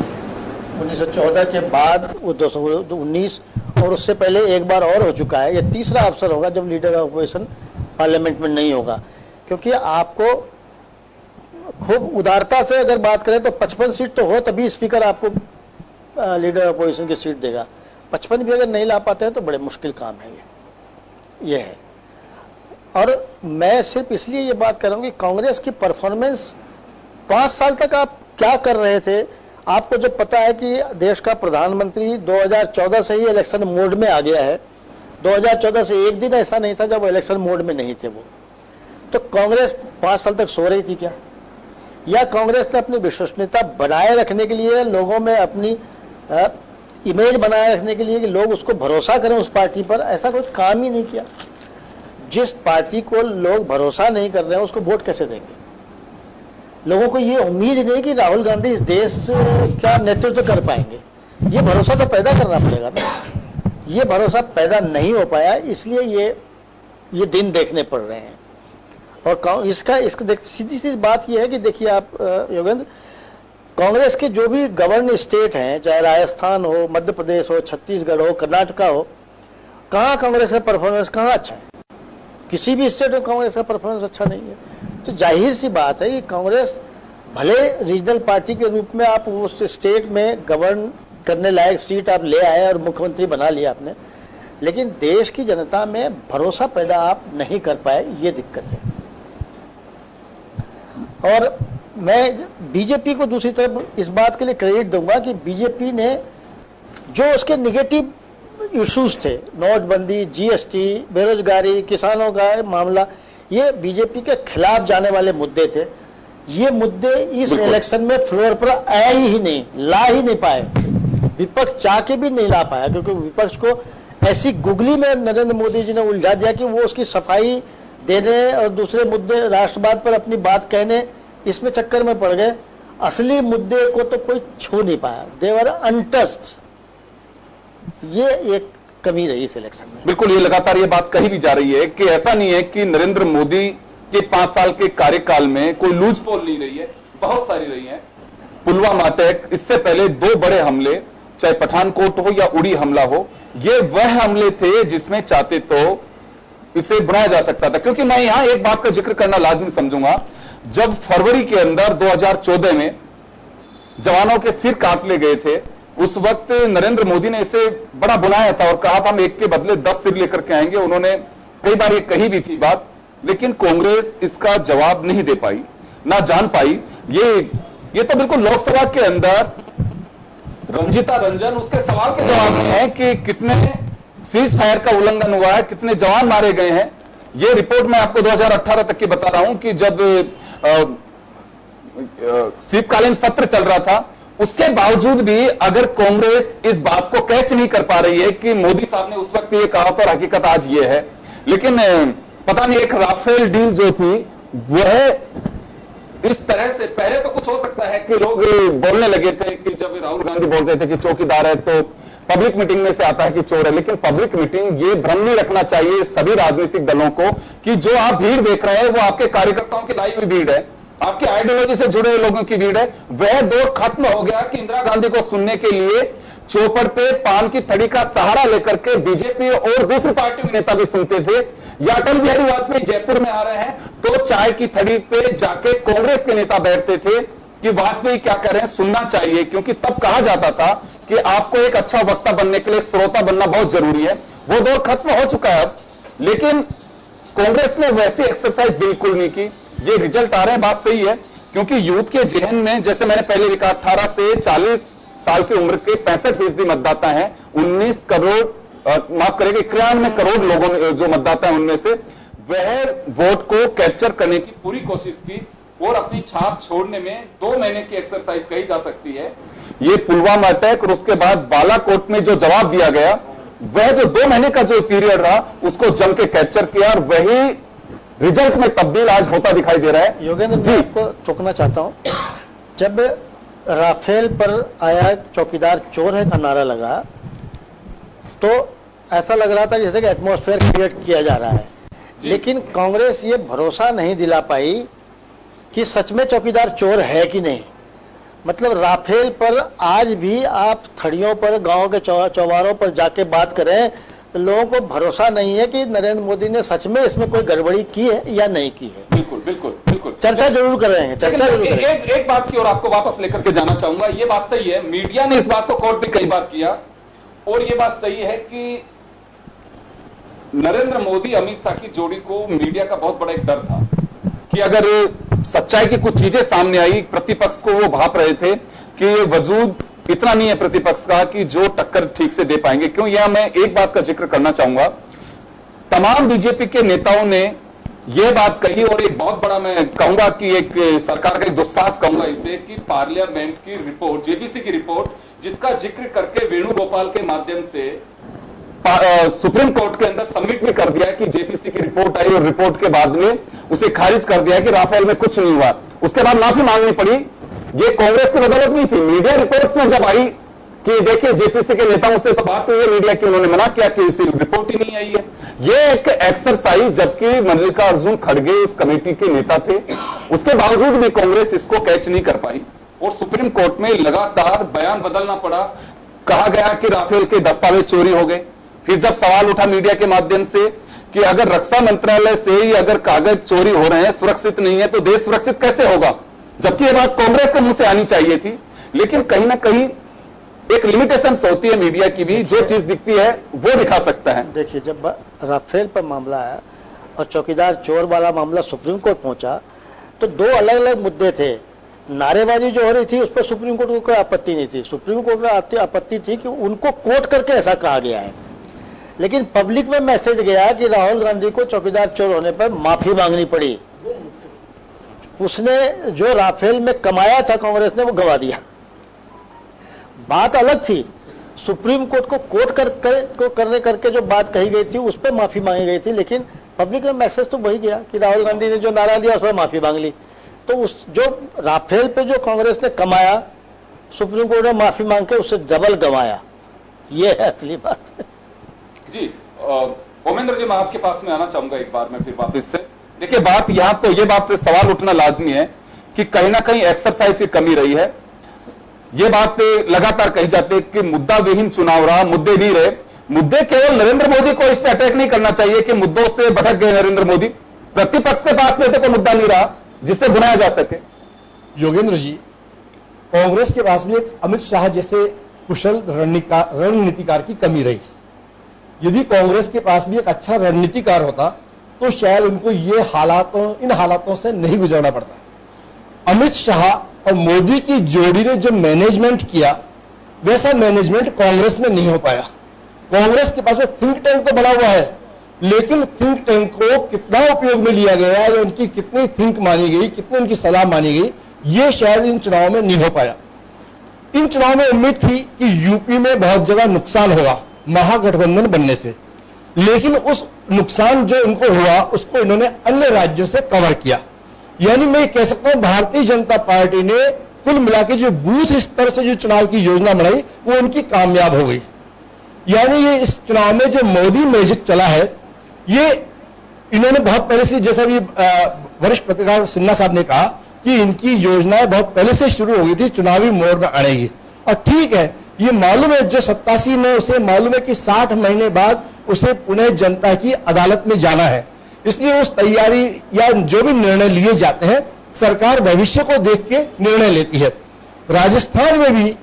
1914 के बाद, वो 2019 और उससे पहले एक बार और हो चुका है। ये तीसरा अवसर होगा जब लीडर ऑफ अपोजिशन पार्लियामेंट में नहीं होगा, क्योंकि आपको खूब उदारता से अगर बात करें तो 55 सीट तो हो तभी स्पीकर आपको लीडर ऑफ अपोजिशन की सीट देगा। 55 भी अगर नहीं ला पाते हैं तो बड़े मुश्किल काम है ये है। और मैं सिर्फ इसलिए ये बात कर रहा हूं कि कांग्रेस की परफॉर्मेंस 5 साल तक आप क्या कर रहे थे। आपको जब पता है कि देश का प्रधानमंत्री 2014 से ही इलेक्शन मोड में आ गया है, 2014 से एक दिन ऐसा नहीं था जब इलेक्शन मोड में नहीं थे वो, तो कांग्रेस 5 साल तक सो रही थी क्या? या कांग्रेस ने अपनी विश्वसनीयता बनाए रखने के लिए, लोगों में अपनी इमेज बनाए रखने के लिए कि लोग उसको भरोसा करें उस पार्टी पर, ऐसा कोई काम ही नहीं किया। जिस पार्टी को लोग भरोसा नहीं कर रहे हैं उसको वोट कैसे देंगे? लोगों को ये उम्मीद नहीं कि राहुल गांधी इस देश का नेतृत्व कर पाएंगे। ये भरोसा तो पैदा करना पड़ेगा ना। ये भरोसा पैदा नहीं हो पाया, इसलिए ये दिन देखने पड़ रहे हैं। और इसका सीधी सी बात यह है कि देखिए आप योगेंद्र, कांग्रेस के जो भी गवर्न स्टेट हैं, चाहे राजस्थान हो, मध्य प्रदेश हो, छत्तीसगढ़ हो, कर्नाटका हो, कहां कांग्रेस का परफॉर्मेंस कहां अच्छा है? किसी भी स्टेट में कांग्रेस का परफॉर्मेंस अच्छा नहीं है। तो जाहिर सी बात है कि कांग्रेस भले रीजनल पार्टी के रूप में आप उस स्टेट में गवर्न करने लायक सीट आप ले आए और मुख्यमंत्री बना लिया आपने, लेकिन देश की जनता में भरोसा पैदा आप नहीं कर पाए, ये दिक्कत है। और मैं बीजेपी को दूसरी तरफ इस बात के लिए क्रेडिट दूंगा कि बीजेपी ने जो उसके निगेटिव इश्यूज थे, नोटबंदी, जीएसटी, बेरोजगारी, किसानों का मामला, ये बीजेपी के खिलाफ जाने वाले मुद्दे थे। ये मुद्दे इस इलेक्शन में फ्लोर पर आए ही नहीं, ला ही नहीं पाए, विपक्ष चाह के भी नहीं ला पाया, क्योंकि विपक्ष को ऐसी गुगली में नरेंद्र मोदी जी ने उलझा दिया कि वो उसकी सफाई देने और दूसरे मुद्दे राष्ट्रवाद पर अपनी बात कहने, इसमें चक्कर में पड़ गए। असली मुद्दे को तो कोई छू नहीं पाया, दे वर अनटच्ड। ये एक कमी रही इस इलेक्शन में। बिल्कुल, ये लगातार ये बात कही भी जा रही है कि ऐसा नहीं है कि नरेंद्र मोदी के 5 साल के कार्यकाल में कोई लूज पोल नहीं रही है, बहुत सारी रही है। पुलवामा अटैक, इससे पहले 2 बड़े हमले, चाहे पठानकोट हो या उड़ी हमला हो, ये वह हमले थे जिसमें चाहते तो इसे बनाया जा सकता था। क्योंकि मैं यहां एक बात का जिक्र करना लाजमी समझूंगा, जब फरवरी के अंदर 2014 में जवानों के सिर काट ले गए थे, उस वक्त नरेंद्र मोदी ने इसे बड़ा बुलाया था और कहा था हम एक के बदले 10 सिर लेकर के आएंगे। उन्होंने कई बार ये कही भी थी बात, लेकिन कांग्रेस इसका जवाब नहीं दे पाई, ना जान पाई। ये तो बिल्कुल लोकसभा के अंदर रंजीता रंजन उसके सवाल के जवाब में है कि कितने सीज फायर का उल्लंघन हुआ है, कितने जवान मारे गए हैं। ये रिपोर्ट मैं आपको 2018 तक की बता रहा हूं कि जब शीतकालीन सत्र चल रहा था, उसके बावजूद भी अगर कांग्रेस इस बात को कैच नहीं कर पा रही है कि मोदी साहब ने उस वक्त ये कहा था, हकीकत आज ये है। लेकिन पता नहीं, एक राफेल डील जो थी वह इस तरह से, पहले तो कुछ हो सकता है कि लोग बोलने लगे थे कि जब राहुल गांधी बोलते थे कि चौकीदार है तो पब्लिक मीटिंग में से आता है कि चोर है। लेकिन पब्लिक मीटिंग, ये भ्रम नहीं रखना चाहिए सभी राजनीतिक दलों को कि जो आप भीड़ देख रहे हैं वो आपके कार्यकर्ताओं की लाई हुई भीड़ है, आपके आइडियोलॉजी से जुड़े लोगों की भीड़ है। वह दौर खत्म हो गया कि इंदिरा गांधी को सुनने के लिए चौपड़ पे पान की थड़ी का सहारा लेकर के बीजेपी और दूसरी पार्टियों के नेता भी सुनते थे। या अटल बिहारी वाजपेयी जयपुर में आ रहे हैं तो चाय की थड़ी पे जाके कांग्रेस के नेता बैठते थे कि वाजपेयी क्या कर रहे हैं, सुनना चाहिए। क्योंकि तब कहा जाता था कि आपको एक अच्छा वक्ता बनने के लिए श्रोता बनना बहुत जरूरी है। वो दौर खत्म हो चुका है अब, लेकिन कांग्रेस ने वैसी एक्सरसाइज बिल्कुल नहीं की। ये रिजल्ट आ रहे हैं, बात सही है, क्योंकि यूथ के जहन में, जैसे मैंने पहले भी कहा, 18 से 40 साल की उम्र के 65% मतदाता हैं। 19 करोड़, माफ करेंगे, 91 करोड़ लोगों जो मतदाता हैं उनमें से वह वोट को कैप्चर करने की पूरी कोशिश की और अपनी छाप छोड़ने में 2 महीने की एक्सरसाइज कही जा सकती है। ये पुलवामा अटैक और उसके बाद बालाकोट में जो जवाब दिया गया, वह जो 2 महीने का जो पीरियड रहा उसको जम के कैप्चर किया और वही रिजल्ट में तब्दील आज होता दिखाई दे रहा है। योगेंद्र, मैं आपको टोकना चाहता हूं, जब राफेल पर आया चौकीदार चोर है का नारा लगा तो ऐसा लग रहा था जैसे कि एटमॉस्फेयर क्रिएट किया जा रहा है, लेकिन कांग्रेस ये भरोसा नहीं दिला पाई कि सच में चौकीदार चोर है कि नहीं। मतलब राफेल पर आज भी आप थड़ियों पर, गांव के चौबारों पर जाके बात करें तो लोगों को भरोसा नहीं है कि नरेंद्र मोदी ने सच में इसमें कोई गड़बड़ी की है या नहीं की है। बिल्कुल बिल्कुल बिल्कुल, चर्चा जरूर कर रहे हैं, चर्चा जरूर करेंगे। एक बात की और आपको वापस लेकर के जाना चाहूंगा। ये बात सही है, मीडिया ने इस बात को कोट भी कई बार किया, और ये बात सही है कि नरेंद्र मोदी अमित शाह की जोड़ी को मीडिया का बहुत बड़ा एक डर था कि अगर सच्चाई की कुछ चीजें सामने आई, प्रतिपक्ष को वो भाप रहे थे कि ये वजूद इतना नहीं है प्रतिपक्ष का कि जो टक्कर ठीक से दे पाएंगे। क्यों, यह मैं एक बात का जिक्र करना चाहूंगा। तमाम बीजेपी के नेताओं ने यह बात कही और एक बहुत बड़ा, मैं कहूंगा कि एक सरकार का एक दुस्साहस कहूंगा इसे, कि पार्लियामेंट की रिपोर्ट, जेपीसी की रिपोर्ट, जिसका जिक्र करके वेणुगोपाल के माध्यम से सुप्रीम कोर्ट के अंदर सबमिट भी कर दिया कि जेपीसी की रिपोर्ट आई और रिपोर्ट के बाद में उसे खारिज कर दिया कि राफेल में कुछ नहीं हुआ। उसके बाद माफी मांगनी पड़ी। ये कांग्रेस की बदौलत नहीं थी, मीडिया रिपोर्ट्स में जब आई कि देखिए जेपीसी के नेताओं से तो बात हुई है मीडिया की, उन्होंने मना किया कि इसी रिपोर्ट ही नहीं आई है। ये एक एक्सरसाइज, जबकि मल्लिकार्जुन खड़गे उस कमेटी के नेता थे, उसके बावजूद भी कांग्रेस इसको कैच नहीं कर पाई और सुप्रीम कोर्ट में लगातार बयान बदलना पड़ा। कहा गया कि राफेल के दस्तावेज चोरी हो गए। फिर जब सवाल उठा मीडिया के माध्यम से कि अगर रक्षा मंत्रालय से ही अगर कागज चोरी हो रहे हैं, सुरक्षित नहीं है, तो देश सुरक्षित कैसे होगा, जबकि यह बात कांग्रेस के मुंह से आनी चाहिए थी। लेकिन कहीं ना कहीं एक लिमिटेशंस होती है मीडिया की भी, जो चीज दिखती है वो दिखा सकता है। देखिए, जब राफेल पर मामला आया और चौकीदार चोर वाला मामला सुप्रीम कोर्ट पहुंचा तो 2 अलग अलग मुद्दे थे। नारेबाजी जो हो रही थी उस पर सुप्रीम कोर्ट को कोई आपत्ति नहीं थी। सुप्रीम कोर्ट को आपत्ति थी कि उनको कोट करके ऐसा कहा गया है। लेकिन पब्लिक में मैसेज गया कि राहुल गांधी को चौकीदार चोर होने पर माफी मांगनी पड़ी। उसने जो राफेल में कमाया था कांग्रेस ने वो गवा दिया। बात अलग थी, सुप्रीम कोर्ट को करने करके जो बात कही गई थी उस पर माफी मांगी गई थी, लेकिन पब्लिक में मैसेज तो वही गया कि राहुल गांधी ने जो नारा दिया उस पर माफी मांग ली। तो उस जो राफेल पे जो कांग्रेस ने कमाया, सुप्रीम कोर्ट ने माफी मांग के उससे डबल गंवाया। ये है असली बात। जी ओमेंद्र जी, मैं आपके पास में आना चाहूंगा एक बार मैं फिर वापस से। देखिए बात यहां तो ये बात से सवाल उठना लाजमी है कि कहीं ना कहीं एक्सरसाइज की कमी रही है। ये बात लगातार कही जाती है कि मुद्दा विहीन चुनाव रहा, मुद्दे नहीं रहे। मुद्दे केवल नरेंद्र मोदी को इस पर अटैक नहीं करना चाहिए कि मुद्दों से भटक गए नरेंद्र मोदी। प्रतिपक्ष के पास में तो कोई मुद्दा नहीं रहा जिससे बुनाया जा सके। योगेंद्र जी, कांग्रेस के पास भी एक अमित शाह जैसे कुशल रणनीतिकार की कमी रही थी। यदि कांग्रेस के पास भी एक अच्छा रणनीतिकार होता तो शायद उनको इन हालातों से नहीं गुजरना पड़ता। अमित शाह और मोदी की जोड़ी ने जो मैनेजमेंट किया वैसा मैनेजमेंट कांग्रेस में नहीं हो पाया। कांग्रेस के पास में थिंक टैंक तो बना हुआ है, लेकिन थिंक टैंक को कितना उपयोग में लिया गया या उनकी कितनी थिंक मानी गई, कितनी उनकी सलाह मानी गई, ये शायद इन चुनाव में नहीं हो पाया। इन चुनाव में उम्मीद थी कि यूपी में बहुत जगह नुकसान होगा महागठबंधन बनने से, लेकिन उस नुकसान जो उनको हुआ उसको इन्होंने अन्य राज्यों से कवर किया। यानी मैं कह सकता हूं भारतीय जनता पार्टी ने कुल मिलाकर जो बूथ स्तर से जो चुनाव की योजना बनाई वो उनकी कामयाब हो गई। यानी ये इस चुनाव में जो मोदी मैजिक चला है, ये इन्होंने बहुत पहले से, जैसा भी वरिष्ठ पत्रकार सिन्हा साहब ने कहा कि इनकी योजनाएं बहुत पहले से शुरू हो गई थी, चुनावी मोड़ में आएगी। और ठीक है, ये मालूम है जो 87 में उसे मालूम है कि 60 महीने बाद उसे पुणे जनता की अदालत में जाना है, इसलिए उस तैयारी या जो भी निर्णय लिए जाते हैं सरकार भविष्य को देख के निर्णय लेती है। राजस्थान में भी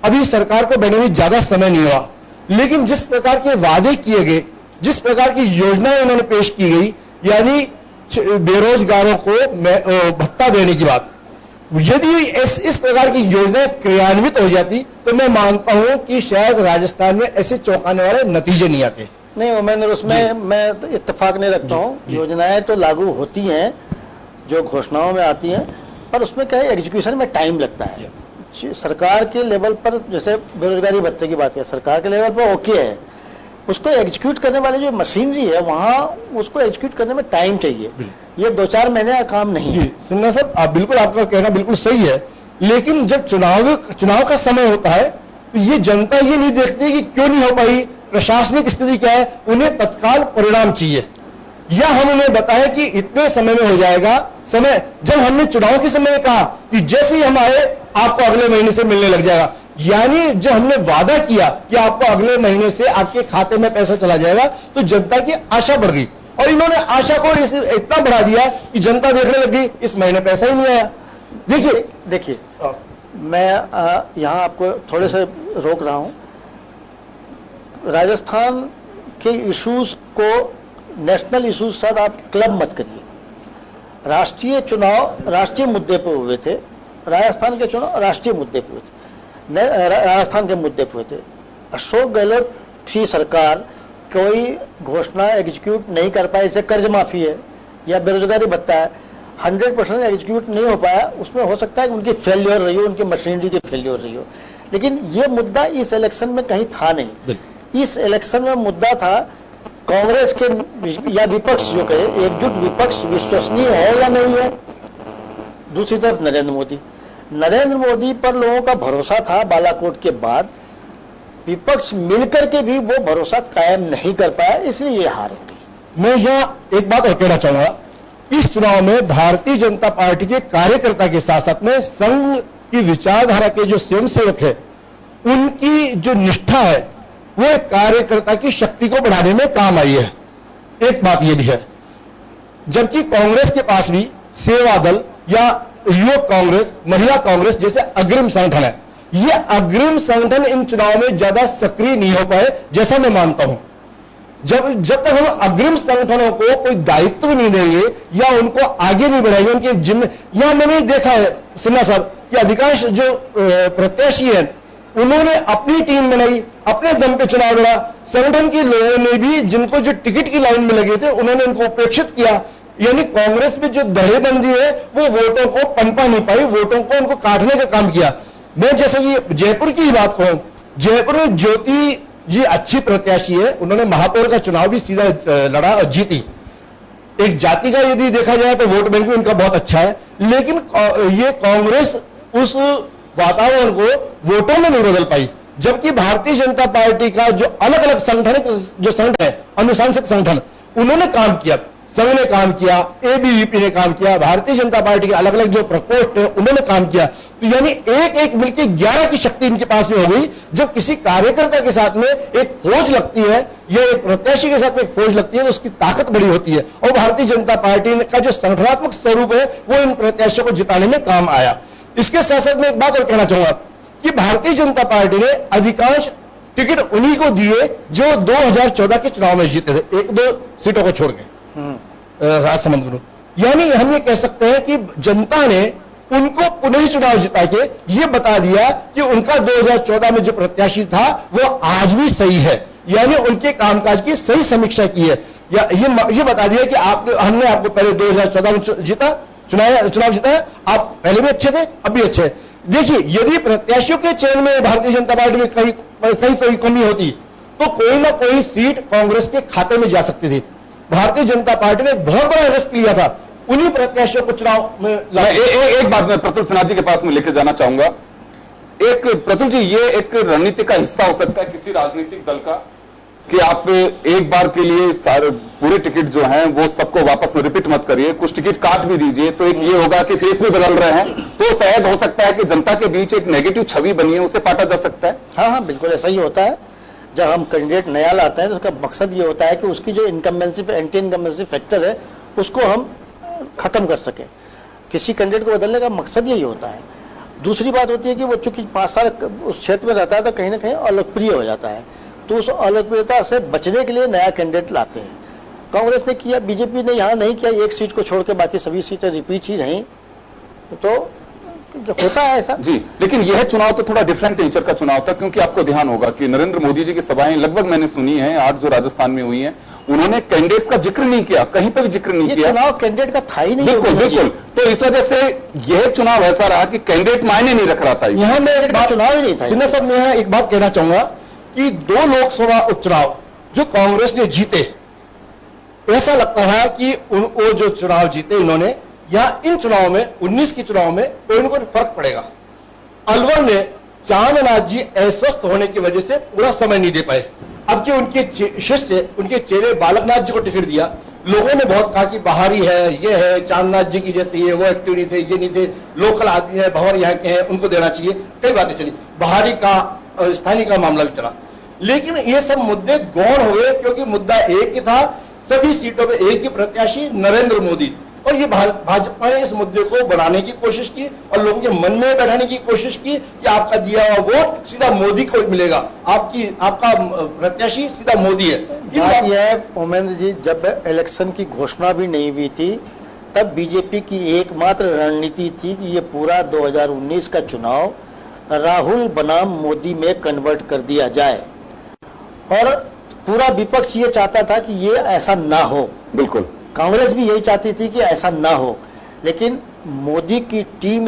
अभी सरकार को बने हुए ज्यादा समय नहीं हुआ, लेकिन जिस प्रकार के वादे किए गए, जिस प्रकार की योजनाएं उन्होंने पेश की गई, यानी बेरोजगारों को भत्ता देने की बात, यदि इस प्रकार की योजनाएं क्रियान्वित हो जाती तो मैं मानता हूं कि शायद राजस्थान में ऐसे चौंकाने वाले नतीजे नहीं आते। नहीं उमेंद्र, उसमें मैं तो इत्तेफाक नहीं रखता हूं। योजनाएं तो लागू होती हैं जो घोषणाओं में आती हैं, पर उसमें क्या है, एग्जीक्यूशन में टाइम लगता है। सरकार के लेवल पर जैसे बेरोजगारी भत्ते की बात है, सरकार के लेवल पर ओके है, उसको एग्जीक्यूट करने वाली जो मशीनरी है वहां उसको एग्जीक्यूट करने में टाइम चाहिए। ये 2-4 महीने का काम नहीं है। सिन्हा साहब, बिल्कुल आपका कहना बिल्कुल सही है, लेकिन जब चुनाव का समय होता है तो ये जनता ये नहीं देखती कि क्यों नहीं हो पाई, प्रशासनिक स्थिति क्या है, उन्हें तत्काल परिणाम चाहिए। या हम उन्हें बताएं कि इतने समय में हो जाएगा। समय जब हमने चुनाव के समय में कहा कि जैसे ही हम आए आपको अगले महीने से मिलने लग जाएगा, यानी जो हमने वादा किया कि आपको अगले महीने से आपके खाते में पैसा चला जाएगा, तो जनता की आशा बढ़ गई और इन्होंने आशा को इतना बढ़ा दिया कि जनता देखने लगी इस महीने पैसा ही नहीं आया। देखिए मैं यहां आपको थोड़े से रोक रहा हूं। राजस्थान के इश्यूज को नेशनल इश्यूज साथ आप क्लब मत करिए। राष्ट्रीय चुनाव राष्ट्रीय मुद्दे पर हुए थे, राजस्थान के चुनाव राष्ट्रीय मुद्दे पर हुए थे, राजस्थान के मुद्दे पर हुए थे। अशोक गहलोत की सरकार कोई घोषणा एग्जीक्यूट नहीं कर पाई, इसे कर्ज माफी है या बेरोजगारी भत्ता है, 100% एग्जीक्यूट नहीं हो पाया। उसमें हो सकता है कि उनकी फेल्योर रही हो, उनकी मशीनरी की फेल्योर रही हो, लेकिन ये मुद्दा इस इलेक्शन में कहीं था नहीं। इस इलेक्शन में मुद्दा था कांग्रेस के या विपक्ष जो कहे, एकजुट विपक्ष विश्वसनीय है या नहीं है। दूसरी तरफ नरेंद्र मोदी पर लोगों का भरोसा था बालाकोट के बाद, विपक्ष मिलकर के भी वो भरोसा कायम नहीं कर पाया, इसलिए ये हार होगी। मैं यहां एक बात और कहना चाहूंगा, इस चुनाव में भारतीय जनता पार्टी के कार्यकर्ता के साथ साथ में संघ की विचारधारा के जो स्वयंसेवक है, उनकी जो निष्ठा है वो कार्यकर्ता की शक्ति को बढ़ाने में काम आई है। एक बात यह भी है, जबकि कांग्रेस के पास भी सेवा दल या युवक कांग्रेस, महिला कांग्रेस जैसे अग्रिम संगठन है, ये अग्रिम संगठन इन चुनाव में ज्यादा सक्रिय नहीं हो पाए, जैसा मैं मानता हूं। जब तक हम अग्रिम संगठनों को कोई दायित्व नहीं देंगे या उनको आगे नहीं बढ़ाएंगे, उनकी जिम्मे, यहां मैंने देखा है सिन्हा साहब कि अधिकांश जो प्रत्याशी हैं उन्होंने अपनी टीम बनाई, अपने दम पे चुनाव लड़ा। संगठन के लोगों ने भी जिनको जो टिकट की लाइन में लगे थे उन्होंने उनको उपेक्षित किया। यानी कांग्रेस में जो धड़ेबंदी है वो वोटों को पनपा नहीं पाई, वोटों को उनको काटने का काम किया। मैं जैसे कि जयपुर की ही बात कहूं, जयपुर में ज्योति जी अच्छी प्रत्याशी है, उन्होंने महापौर का चुनाव भी सीधा लड़ा और जीती। एक जाति का यदि देखा जाए तो वोट बैंक भी उनका बहुत अच्छा है, लेकिन ये कांग्रेस उस वातावरण को वोटों में नहीं बदल पाई। जबकि भारतीय जनता पार्टी का जो अलग अलग संगठन है, अनुशासक संगठन, उन्होंने काम किया, संघ ने काम किया, एबीवीपी ने काम किया, भारतीय जनता पार्टी के अलग अलग जो प्रकोष्ठ है उन्होंने काम किया। तो यानी एक एक मिलकर 11 की शक्ति इनके पास में हो गई। जब किसी कार्यकर्ता के साथ में एक फौज लगती है या एक प्रत्याशी के साथ में एक फौज लगती है तो उसकी ताकत बड़ी होती है। और भारतीय जनता पार्टी का जो संगठनात्मक स्वरूप है वो इन प्रत्याशियों को जिताने में काम आया। इसके साथ साथ मैं एक बात और कहना चाहूंगा कि भारतीय जनता पार्टी ने अधिकांश टिकट उन्हीं को दिए जो 2014 के चुनाव में जीते थे, 1-2 सीटों को छोड़ के राजसमंद को। यानी हम ये कह सकते हैं कि जनता ने उनको पुनः चुनाव जिता के ये बता दिया कि उनका 2014 में जो प्रत्याशी था वो आज भी सही है। यानी उनके कामकाज की सही समीक्षा की है, या ये बता दिया कि हमने आपको पहले 2014 में जीता, चुनाव जिताया, आप पहले भी अच्छे थे, अब भी अच्छे। देखिए, यदि प्रत्याशियों के चयन में भारतीय जनता पार्टी में कहीं कमी होती तो कोई ना कोई सीट कांग्रेस के खाते में जा सकती थी। भारतीय जनता पार्टी ने बहुत बड़ा रिस्क लिया था, उन्हीं प्रत्याशियों को चुनाव में एक बात मैं प्रतुल सिन्हा जी के पास में लेकर जाना चाहूंगा। प्रतुल जी, ये एक रणनीति का हिस्सा हो सकता है किसी राजनीतिक दल का कि आप एक बार के लिए सारे पूरे टिकट जो हैं वो सबको वापस में रिपीट मत करिए, कुछ टिकट काट भी दीजिए। तो एक ये होगा कि फेस भी बदल रहे हैं, तो शायद हो सकता है कि जनता के बीच एक नेगेटिव छवि बनी है, उसे पाटा जा सकता है। हाँ, बिल्कुल ऐसा ही होता है। जब हम कैंडिडेट नया लाते हैं तो उसका मकसद ये होता है कि उसकी जो इनकम्बेंसी एंटी इनकम्बेंसी फैक्टर है उसको हम खत्म कर सकें। किसी कैंडिडेट को बदलने का मकसद यही होता है। दूसरी बात होती है कि वो चूंकि 5 साल उस क्षेत्र में रहता है तो कहीं ना कहीं अलोकप्रिय हो जाता है, तो उस अलोकप्रियता से बचने के लिए नया कैंडिडेट लाते हैं। कांग्रेस ने किया, बीजेपी ने यहां नहीं किया, एक सीट को छोड़ के बाकी सभी सीटें रिपीट ही रहीं, तो होता है ऐसा। जी, लेकिन यह चुनाव तो थोड़ा डिफरेंट नेचर का चुनाव था, क्योंकि आपको ध्यान होगा कि नरेंद्र मोदी जी की सभाएं लगभग मैंने सुनी है, 8 जो राजस्थान में हुई हैं, उन्होंने कैंडिडेट्स का जिक्र नहीं किया, कहीं पर भी जिक्र नहीं किया। चुनाव कैंडिडेट का था ही नहीं। बिल्कुल। तो इस वजह से यह चुनाव ऐसा रहा कि कैंडिडेट मायने नहीं रख रहा था। यहां मैं चुनाव ही नहीं था। सिन्हा साहब, मैं यहां एक बात कहना चाहूंगा कि 2 लोकसभा उपचुनाव जो कांग्रेस ने जीते, ऐसा लगता है कि वो जो चुनाव जीते इन्होंने, या इन चुनाव में 19 के चुनाव में कोई ना कोई फर्क पड़ेगा। अलवर ने चांदनाथ जी अस्वस्थ होने की वजह से पूरा समय नहीं दे पाए। अब कि उनके शिष्य, उनके चेले बालकनाथ जी को टिकट दिया, लोगों ने बहुत कहा कि बाहरी है, ये है, चांदनाथ जी की जैसे ये, वो एक्टिव नहीं थे, ये नहीं थे, लोकल आदमी है, भंवर यहाँ के हैं, उनको देना चाहिए, कई बातें चली, बाहरी का और स्थानीय का मामला भी चला। लेकिन ये सब मुद्दे गौण हो गए क्योंकि मुद्दा एक ही था, सभी सीटों पर एक ही प्रत्याशी नरेंद्र मोदी। और ये भाजपा ने इस मुद्दे को बढ़ाने की कोशिश की और लोगों के मन में बैठाने की कोशिश की कि आपका दिया हुआ वोट सीधा मोदी को मिलेगा, आपका प्रत्याशी सीधा मोदी है। बात यह है उमेंद्र जी, जब इलेक्शन की घोषणा भी नहीं हुई थी तब बीजेपी की एकमात्र रणनीति थी कि ये पूरा 2019 का चुनाव राहुल बनाम मोदी में कन्वर्ट कर दिया जाए, और पूरा विपक्ष ये चाहता था कि ये ऐसा ना हो। बिल्कुल, कांग्रेस भी यही चाहती थी कि ऐसा ना हो, लेकिन मोदी की टीम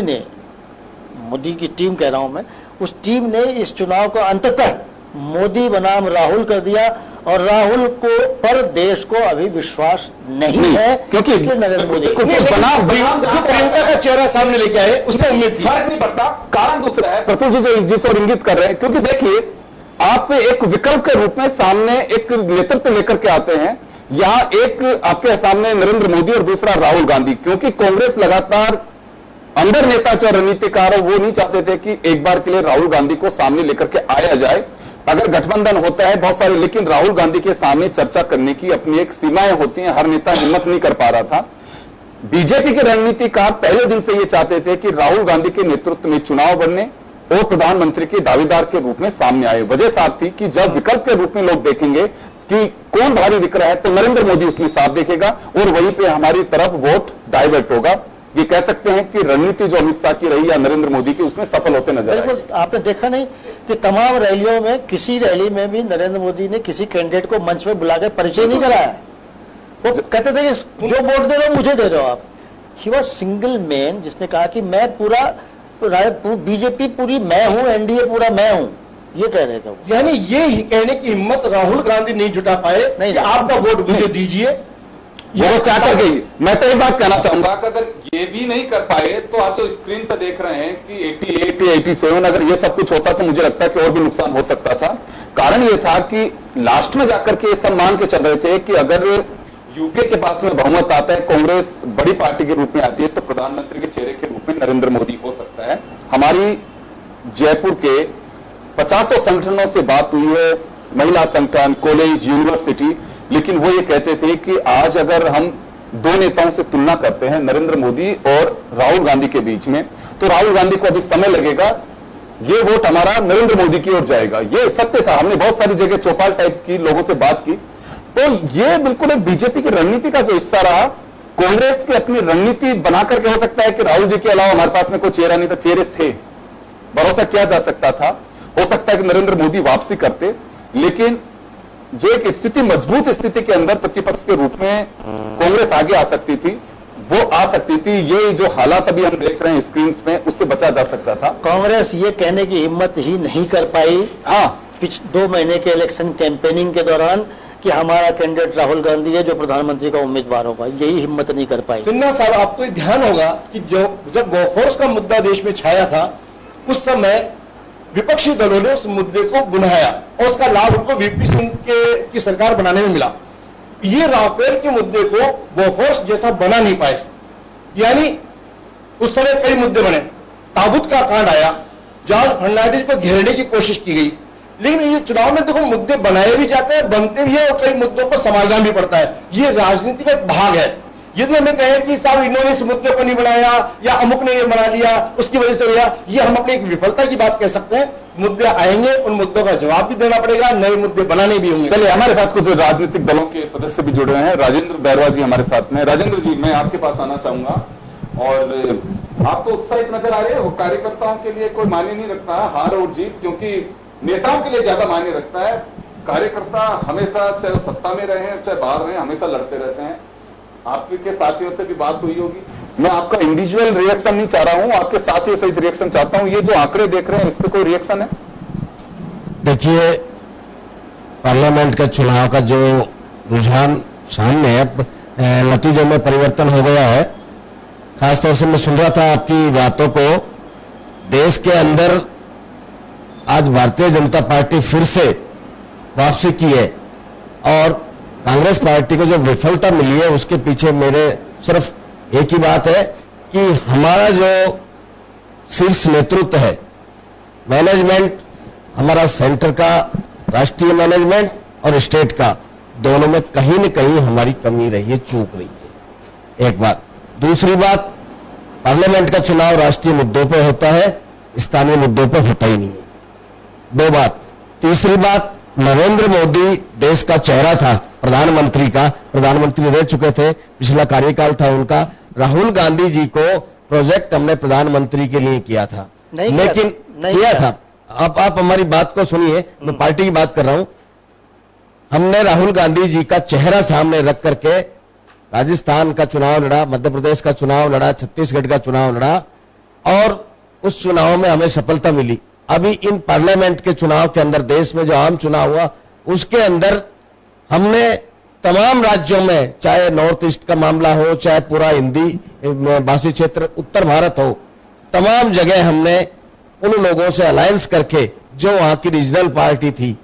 कह रहा हूं मैं, उस टीम ने इस चुनाव को अंततः मोदी बनाम राहुल कर दिया, और राहुल को पर देश को अभी विश्वास नहीं है, क्योंकि नरेंद्र मोदी जो प्रियंका का चेहरा सामने लेके आए उससे उम्मीद थी। फर्क नहीं पड़ता। कारण दूसरा है, प्रतुल जी जो जिस और इंगित कर रहे हैं, क्योंकि देखिए आप एक विकल्प के रूप में सामने एक नेतृत्व लेकर के आते हैं, यहां एक आपके सामने नरेंद्र मोदी और दूसरा राहुल गांधी, क्योंकि कांग्रेस लगातार अंदर नेता चाहे रणनीतिकार वो नहीं चाहते थे कि एक बार के लिए राहुल गांधी को सामने लेकर के आया जाए। अगर गठबंधन होता है बहुत सारे, लेकिन राहुल गांधी के सामने चर्चा करने की अपनी एक सीमाएं होती हैं, हर नेता हिम्मत नहीं कर पा रहा था। बीजेपी के रणनीतिकार पहले दिन से ये चाहते थे कि राहुल गांधी के नेतृत्व में चुनाव बनने और प्रधानमंत्री के दावेदार के रूप में सामने आए। वजह साफ थी कि जब विकल्प के रूप में लोग देखेंगे कि कौन भारी दिख रहा है तो नरेंद्र मोदी उसमें साथ देखेगा और वहीं पे हमारी तरफ वोट डाइवर्ट होगा। ये कह सकते हैं कि रणनीति जो अमित शाह की रही या नरेंद्र मोदी की, उसमें सफल होते नजर आए। बिल्कुल, आपने देखा नहीं कि तमाम रैलियों में, किसी रैली में भी नरेंद्र मोदी ने किसी कैंडिडेट को मंच में बुलाकर परिचय नहीं कराया। वो कहते थे कि जो वोट दे रहे हो मुझे दे रहे हो आप। ही वॉज सिंगल मैन, जिसने कहा कि मैं पूरा बीजेपी पूरी मैं हूं, एनडीए पूरा मैं हूं, ये कह रहे थे। यानी ये ही कहने की हिम्मत राहुल गांधी नहीं जुटा पाए नहीं कि आपका वोट मुझे दीजिए। वो चाहते गई। मैं तो एक बात कहना चाहूंगा कि अगर ये भी नहीं कर पाए तो आप जो स्क्रीन पर देख रहे हैं कि 88 या 87 अगर ये सब कुछ होता तो मुझे लगता है कि और भी नुकसान हो सकता था। कारण ये था कि लास्ट में जाकर के ये सब मान के चल रहे थे कि अगर यूपीए के पास में बहुमत आता है, कांग्रेस बड़ी पार्टी के रूप में आती है, तो प्रधानमंत्री के चेहरे के रूप में नरेंद्र मोदी हो सकता है। हमारी जयपुर के 50 संगठनों से बात हुई है, महिला संगठन, कॉलेज, यूनिवर्सिटी, लेकिन वो ये कहते थे कि आज अगर हम दो नेताओं से तुलना करते हैं, नरेंद्र मोदी और राहुल गांधी के बीच में, तो राहुल गांधी को अभी समय लगेगा, ये वोट हमारा नरेंद्र मोदी की ओर जाएगा। ये सत्य था। हमने बहुत सारी जगह चौपाल टाइप की लोगों से बात की, तो ये बिल्कुल एक बीजेपी की रणनीति का जो हिस्सा रहा। कांग्रेस की अपनी रणनीति बनाकर के हो सकता है कि राहुल जी के अलावा हमारे पास में कोई चेहरा नहीं था, चेहरे थे, भरोसा किया जा सकता था। हो सकता है कि नरेंद्र मोदी वापसी करते, लेकिन जो एक स्थिति, मजबूत स्थिति के अंदर प्रतिपक्ष के रूप में कांग्रेस आगे आ सकती थी, वो आ सकती थी। ये जो हालात अभी हम देख रहे हैं स्क्रीन में, उससे बचा जा सकता था। कांग्रेस ये कहने की हिम्मत ही नहीं कर पाई, हाँ, 2 महीने के इलेक्शन कैंपेनिंग के दौरान, कि हमारा कैंडिडेट राहुल गांधी है जो प्रधानमंत्री का उम्मीदवार होगा, यही हिम्मत नहीं कर पाई। सिन्हा साहब, आपको ध्यान होगा कि जब गोफोर्स का मुद्दा देश में छाया था, उस समय विपक्षी दलों ने उस मुद्दे को बुनाया और उसका लाभ उनको वीपी सिंह की सरकार बनाने में मिला। ये राफेल के मुद्दे को गोफोर्स जैसा बना नहीं पाए। यानी उस समय कई मुद्दे बने, ताबूत का कांड आया, जॉर्ज फर्नांडिस को घेरने की कोशिश की गई, लेकिन ये चुनाव में देखो मुद्दे बनाए भी जाते हैं, बनते भी हैं और कई मुद्दों को संभालना भी पड़ता है। ये राजनीति का एक भाग है। यदि हमें कहें कि साहब इन्होंने इस मुद्दे को नहीं बनाया या अमुक ने ये बना लिया, उसकी वजह से हुआ, ये हम अपनी एक विफलता की बात कह सकते हैं। मुद्दे आएंगे, उन मुद्दों का जवाब भी देना पड़ेगा, नए मुद्दे बनाने भी होंगे। चलिए, हमारे साथ कुछ राजनीतिक दलों के सदस्य भी जुड़े हुए हैं। राजेंद्र बैरवा जी हमारे साथ में। राजेंद्र जी, मैं आपके पास आना चाहूंगा, और आप तो उत्साहित नजर आ रहे हो। कार्यकर्ताओं के लिए कोई मायने नहीं रखता हार और जीत, क्योंकि नेताओं के लिए ज्यादा मायने रखता है। कार्यकर्ता हमेशा, चाहे वो सत्ता में रहे चाहे बाहर रहे, हमेशा लड़ते रहते हैं। आपके साथियों से भी बात हुई होगी। मैं आपका इंडिविजुअल रिएक्शन नहीं चाह रहा हूं, आपके साथियों सहित रिएक्शन चाहता हूं। ये जो आंकड़े देख रहे हैं, इस पर कोई रिएक्शन है? देखिए, पार्लियामेंट का चुनाव का जो रुझान सामने है, नतीजों में परिवर्तन हो गया है। खासतौर से मैं सुन रहा था आपकी बातों को। देश के अंदर आज भारतीय जनता पार्टी फिर से वापसी की है, और कांग्रेस पार्टी को जो विफलता मिली है उसके पीछे मेरे सिर्फ एक ही बात है कि हमारा जो शीर्ष नेतृत्व है, मैनेजमेंट, हमारा सेंटर का राष्ट्रीय मैनेजमेंट और स्टेट का, दोनों में कहीं न कहीं हमारी कमी रही है, चूक रही है। एक बात। दूसरी बात, पार्लियामेंट का चुनाव राष्ट्रीय मुद्दों पर होता है, स्थानीय मुद्दों पर होता ही नहीं है। 2 बात। तीसरी बात, नरेंद्र मोदी देश का चेहरा था, प्रधानमंत्री का, प्रधानमंत्री रह चुके थे, पिछला कार्यकाल था उनका। राहुल गांधी जी को प्रोजेक्ट हमने प्रधानमंत्री के लिए किया था, लेकिन किया था। अब आप हमारी बात को सुनिए, मैं पार्टी की बात कर रहा हूं। हमने राहुल गांधी जी का चेहरा सामने रख करके राजस्थान का चुनाव लड़ा, मध्य प्रदेश का चुनाव लड़ा, छत्तीसगढ़ का चुनाव लड़ा, और उस चुनाव में हमें सफलता मिली। अभी इन पार्लियामेंट के चुनाव के अंदर, देश में जो आम चुनाव हुआ उसके अंदर हमने तमाम राज्यों में, चाहे नॉर्थ ईस्ट का मामला हो, चाहे पूरा हिंदी भाषी क्षेत्र उत्तर भारत हो, तमाम जगह हमने उन लोगों से अलायंस करके, जो वहां की रीजनल पार्टी थी,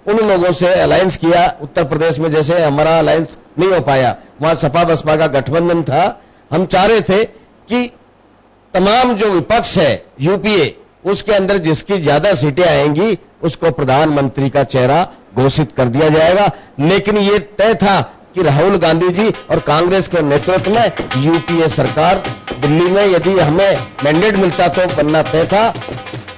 उन लोगों से अलायंस किया। उत्तर प्रदेश में जैसे हमारा अलायंस नहीं हो पाया, वहां सपा बसपा का गठबंधन था। हम चाह रहे थे कि तमाम जो विपक्ष है यूपीए, उसके अंदर जिसकी ज्यादा सीटें आएंगी उसको प्रधानमंत्री का चेहरा घोषित कर दिया जाएगा। लेकिन ये तय था कि राहुल गांधी जी और कांग्रेस के नेतृत्व में यूपीए सरकार दिल्ली में, यदि हमें मैंडेट मिलता तो बनना तय था।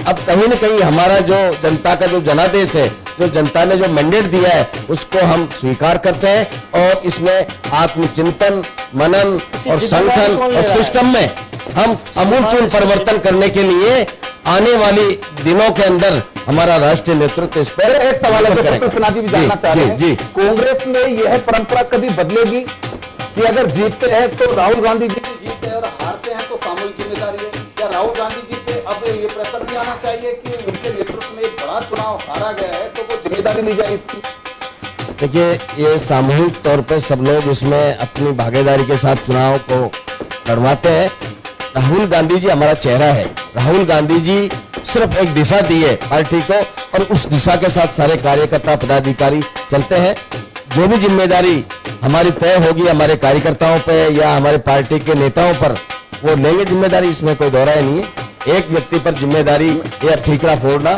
अब कहीं न कहीं हमारा जो जनता का जो जनादेश है जो जनता ने जो मैंडेट दिया है उसको हम स्वीकार करते हैं और इसमें आत्मचिंतन, मनन और संगठन और सिस्टम में हम आमूलचूल परिवर्तन करने के लिए आने वाली दिनों के अंदर हमारा राष्ट्रीय नेतृत्व इस पर एक सवाल है डॉक्टर सिन्हा जी भी जानना चाह रहे हैं। जी, कांग्रेस में यह परंपरा कभी बदलेगी कि अगर जीतते हैं तो राहुल गांधी जी भी जीतते हैं और हारते हैं तो सामूहिक जिम्मेदारी है, या राहुल गांधी जी पे अब ये प्रेशर नहीं आना चाहिए कि उनके नेतृत्व में एक बड़ा चुनाव हारा गया है तो वो जिम्मेदारी ली जाए इसकी? देखिए, ये सामूहिक तौर पे सब लोग इसमें अपनी भागीदारी के साथ चुनाव को लड़वाते हैं। राहुल गांधी जी हमारा चेहरा है। राहुल गांधी जी सिर्फ एक दिशा दी है पार्टी को और उस दिशा के साथ सारे कार्यकर्ता पदाधिकारी चलते हैं। जो भी जिम्मेदारी हमारी तय होगी हमारे कार्यकर्ताओं पे या हमारे पार्टी के नेताओं पर, वो लेंगे जिम्मेदारी, इसमें कोई दोहराई नहीं है। एक व्यक्ति पर जिम्मेदारी या ठीकरा फोड़ना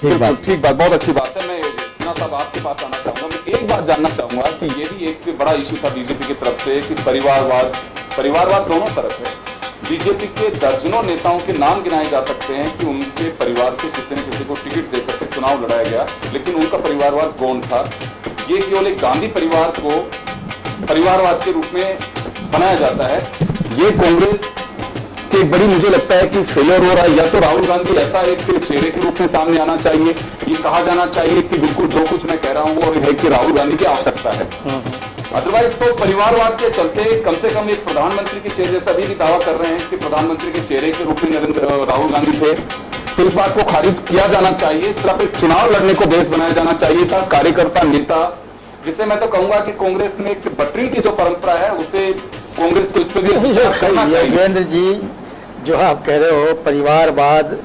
ठीक बात, बहुत अच्छी बात है। मैं सिन्हा साहब आपके पास आना चाहूंगा। मैं एक बात जानना चाहूंगा कि ये भी एक बड़ा इशू था बीजेपी की तरफ से कि परिवारवाद दोनों तरफ है। बीजेपी के दर्जनों नेताओं के नाम गिनाए जा सकते हैं कि उनके परिवार से किसी न किसी को टिकट देकर के चुनाव लड़ाया गया, लेकिन उनका परिवारवाद गौण था। ये केवल एक गांधी परिवार को परिवारवाद के रूप में बनाया जाता है। ये कांग्रेस की बड़ी मुझे लगता है कि फेलियर हो रहा है। या तो राहुल गांधी ऐसा एक चेहरे के रूप में सामने आना चाहिए, ये कहा जाना चाहिए कि बिल्कुल जो कुछ मैं कह रहा हूं वो है कि राहुल गांधी की आवश्यकता है। अदरवाइज तो परिवारवाद के चलते कम से कम एक प्रधानमंत्री के चेहरे जैसा भी दावा कर रहे हैं कि प्रधानमंत्री के चेहरे के रूप में राहुल गांधी थे, तो इस बात को खारिज किया जाना चाहिए। सिर्फ एक चुनाव लड़ने को बेस बनाया जाना चाहिए था। कार्यकर्ता नेता, जिसे मैं तो कहूंगा कि कांग्रेस में एक बटरी की जो परंपरा है उसे कांग्रेस को इस पर भी करना चाहिए। वीरेंद्र जी, जो आप कह रहे हो परिवारवाद,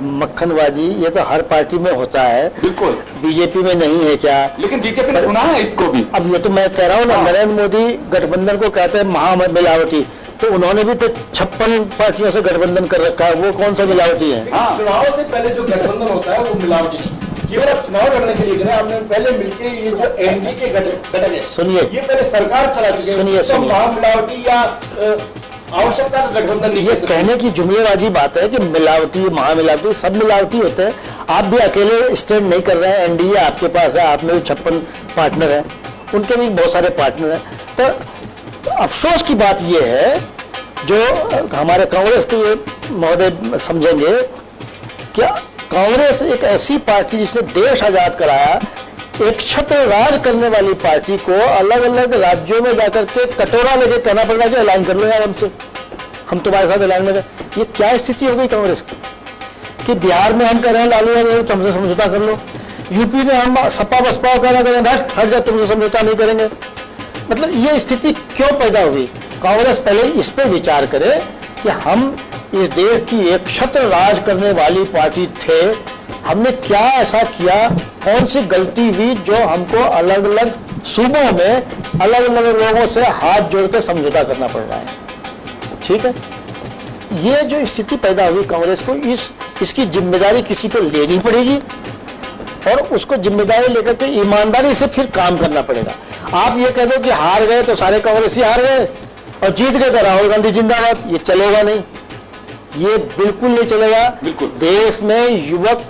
मक्खनबाजी, ये तो हर पार्टी में होता है। बिल्कुल, बीजेपी में नहीं है क्या? लेकिन बीजेपी ने सुना है इसको भी। अब ये तो मैं कह रहा हूँ ना, नरेंद्र मोदी गठबंधन को कहते हैं महामिलावटी, तो उन्होंने भी तो 56 पार्टियों से गठबंधन कर रखा है, वो कौन सा मिलावटी है? चुनाव से पहले जो गठबंधन होता है वो मिलावटी नहीं, केवल आप चुनाव लड़ने के लिए करें। आपने पहले मिलकर ये जो एनडीए के घटक है, सुनिए, ये पहले सरकार चला चुके हैं, तो महामिलावटी या आवश्यकता का गठबंधन नहीं। ये कहने की जुमलेबाजी बात है कि मिलावटी महामिलावटी, सब मिलावटी होते हैं। आप भी अकेले स्टैंड नहीं कर रहे हैं, एनडीए आपके पास है, आप में भी 56 पार्टनर हैं, उनके भी बहुत सारे पार्टनर हैं। तो अफसोस की बात यह है, जो हमारे कांग्रेस के महोदय समझेंगे कि कांग्रेस एक ऐसी पार्टी जिसने देश आजाद कराया, एक छत्र राज करने वाली पार्टी को अलग अलग राज्यों में जाकर के कटोरा लेके कहना पड़ रहा है कि ऐलान कर लो यार हमसे, हम तुम्हारे साथ ऐलान में। ये क्या स्थिति हो गई कांग्रेस की कि बिहार में हम कह रहे हैं लालू यादव तुमसे समझौता कर लो, यूपी में हम सपा बसपा कहना करें हट जा तुमसे समझौता नहीं करेंगे। मतलब ये स्थिति क्यों पैदा हुई? कांग्रेस पहले इस पर विचार करे कि हम इस देश की एक छत्र राज करने वाली पार्टी थे, हमने क्या ऐसा किया, कौन सी गलती हुई जो हमको अलग अलग सूबों में अलग अलग लोगों से हाथ जोड़कर समझौता करना पड़ रहा है। ठीक है, ये जो स्थिति पैदा हुई कांग्रेस को, इसकी जिम्मेदारी किसी को लेनी पड़ेगी और उसको जिम्मेदारी लेकर के ईमानदारी से फिर काम करना पड़ेगा। आप ये कह दो कि हार गए तो सारे कांग्रेसी हार गए और जीत गए तो राहुल गांधी जिंदाबाद, ये चलेगा नहीं, ये बिल्कुल नहीं चलेगा। बिल्कुल। देश में युवक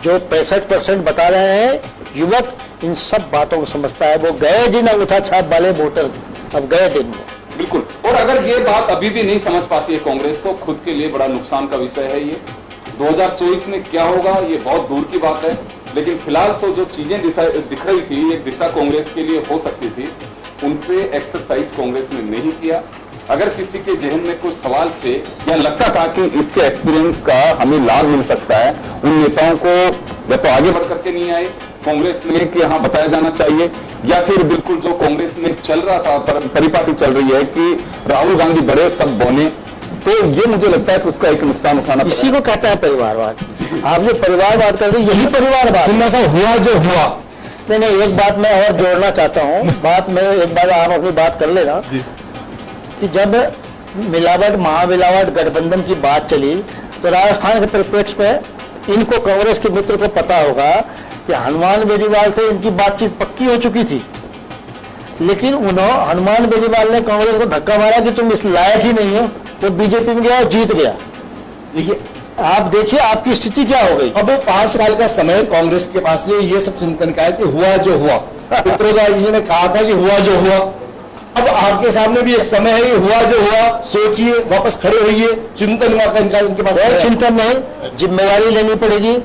जो 65% बता रहे हैं, युवक इन सब बातों को समझता है। वो गए जिन अंगूठा छाप वाले वोटर, अब गए दिन में। बिल्कुल, और अगर ये बात अभी भी नहीं समझ पाती है कांग्रेस, तो खुद के लिए बड़ा नुकसान का विषय है। ये 2024 में क्या होगा ये बहुत दूर की बात है, लेकिन फिलहाल तो जो चीजें दिख रही थी, एक दिशा कांग्रेस के लिए हो सकती थी, उन पे एक्सरसाइज कांग्रेस ने नहीं किया। अगर किसी के जहन में कुछ सवाल थे या लगता था कि इसके एक्सपीरियंस का हमें लाभ मिल सकता है, उन नेताओं को या तो आगे बढ़ करके नहीं आए कांग्रेस में कि यहां बताया जाना चाहिए, या फिर बिल्कुल जो कांग्रेस में चल रहा था, परिपाटी चल रही है कि राहुल गांधी बड़े सब बने, तो ये मुझे लगता है कि उसका एक नुकसान उठाना पड़ा। इसी को कहता है परिवारवाद। आप जो परिवारवाद कर रहे हैं, यही परिवारवाद सिन्हा साहब हुआ जो हुआ। नहीं, एक बात मैं और जोड़ना चाहता हूं, बात में एक बार आप अपनी बात कर लेना कि जब मिलावट महामिलावट गठबंधन की बात चली तो राजस्थान के परिप्रेक्ष्य में इनको कांग्रेस के मित्र को पता होगा कि हनुमान बेनीवाल से इनकी बातचीत पक्की हो चुकी थी, लेकिन हनुमान बेनीवाल ने कांग्रेस को धक्का मारा कि तुम इस लायक ही नहीं हो, वो बीजेपी में गया और जीत गया। देखिए, आप देखिए आपकी स्थिति क्या हो गई। अब 5 साल का समय कांग्रेस के पास में ये सब चिंतन का है कि हुआ जो हुआ, पित्रोदा जी ने कहा था कि हुआ जो हुआ। अब आपके सामने भी एक समय है, हुआ जो हुआ, सोचिए, वापस खड़े होइए, चिंतन का इनके पास चिंतन नहीं, जिम्मेदारी लेनी पड़ेगी,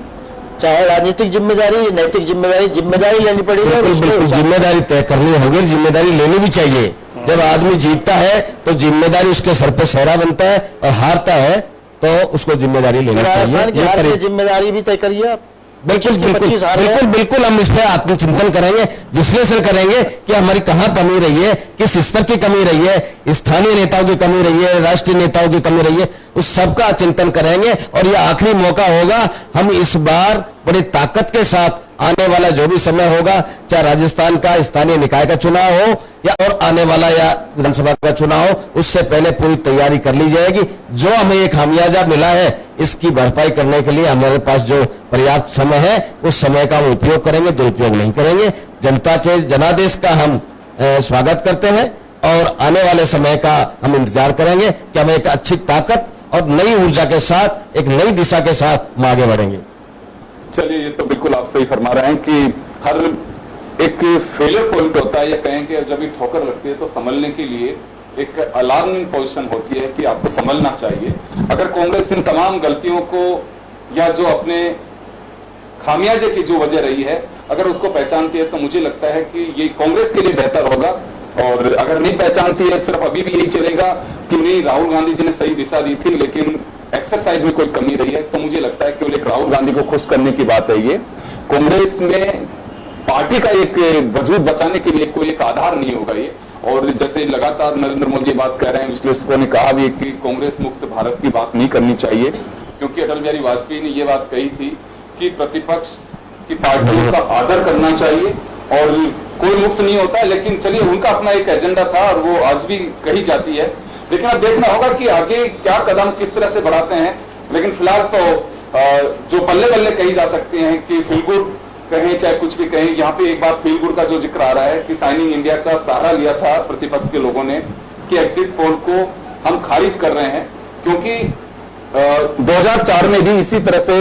चाहे राजनीतिक जिम्मेदारी, नैतिक जिम्मेदारी लेनी पड़ेगी। बिल्कुल जिम्मेदारी तय करनी होगी, जिम्मेदारी लेनी भी चाहिए। जब आदमी जीतता है तो जिम्मेदारी उसके सर पे सेहरा बनता है, और हारता है तो उसको जिम्मेदारी लेनी चाहिए। जिम्मेदारी भी तय करिए आप। बिल्कुल हम इस पर आत्मचिंतन करेंगे, विश्लेषण करेंगे कि हमारी कहां कमी रही है, किस स्तर की कमी रही है, स्थानीय नेताओं की कमी रही है, राष्ट्रीय नेताओं की कमी रही है, उस सबका चिंतन करेंगे। और यह आखिरी मौका होगा, हम इस बार बड़ी ताकत के साथ आने वाला जो भी समय होगा, चाहे राजस्थान का स्थानीय निकाय का चुनाव हो या और आने वाला या विधानसभा का चुनाव हो, उससे पहले पूरी तैयारी कर ली जाएगी। जो हमें एक खामियाजा मिला है, इसकी भरपाई करने के लिए हमारे पास जो पर्याप्त समय है, उस समय का हम उपयोग करेंगे, दुरुपयोग नहीं करेंगे। जनता के जनादेश का हम स्वागत करते हैं और आने वाले समय का हम इंतजार करेंगे कि हम एक अच्छी ताकत और नई ऊर्जा के साथ, एक नई दिशा के साथ हम आगे बढ़ेंगे। चलिए, ये तो बिल्कुल आप सही फरमा रहे हैं कि हर एक फेलियर पॉइंट होता है, या कहें कि जब भी ठोकर लगती है तो संभलने के लिए एक अलार्मिंग पोजीशन होती है कि आपको संभलना चाहिए। अगर कांग्रेस इन तमाम गलतियों को या जो अपने खामियाजे की जो वजह रही है, अगर उसको पहचानती है तो मुझे लगता है कि ये कांग्रेस के लिए बेहतर होगा। और अगर नहीं पहचानती है, सिर्फ अभी भी यही चलेगा कि नहीं, राहुल गांधी जी ने सही दिशा दी थी लेकिन एक्सरसाइज में कोई कमी रही है, तो मुझे लगता है केवल एक राहुल गांधी को खुश करने की बात है। ये कांग्रेस में पार्टी का एक वजूद बचाने के लिए कोई एक आधार नहीं होगा ये। और जैसे लगातार नरेंद्र मोदी बात कर रहे हैं, विश्लेषकों ने कहा भी कि कांग्रेस मुक्त भारत की बात नहीं करनी चाहिए, क्योंकि अटल बिहारी वाजपेयी ने यह बात कही थी कि प्रतिपक्ष की पार्टियों का आदर करना चाहिए और कोई मुक्त नहीं होता है। लेकिन चलिए, उनका अपना एक एजेंडा था और वो आज भी कही जाती है, लेकिन अब देखना होगा कि आगे क्या कदम किस तरह से बढ़ाते हैं। लेकिन फिलहाल तो जो बल्ले बल्ले कही जा सकते हैं कि फील गुड कहें चाहे कुछ भी कहें, यहाँ पे एक बात फील गुड का जो जिक्र आ रहा है कि साइनिंग इंडिया का सहारा लिया था प्रतिपक्ष के लोगों ने कि एग्जिट पोल को हम खारिज कर रहे हैं, क्योंकि 2004 में भी इसी तरह से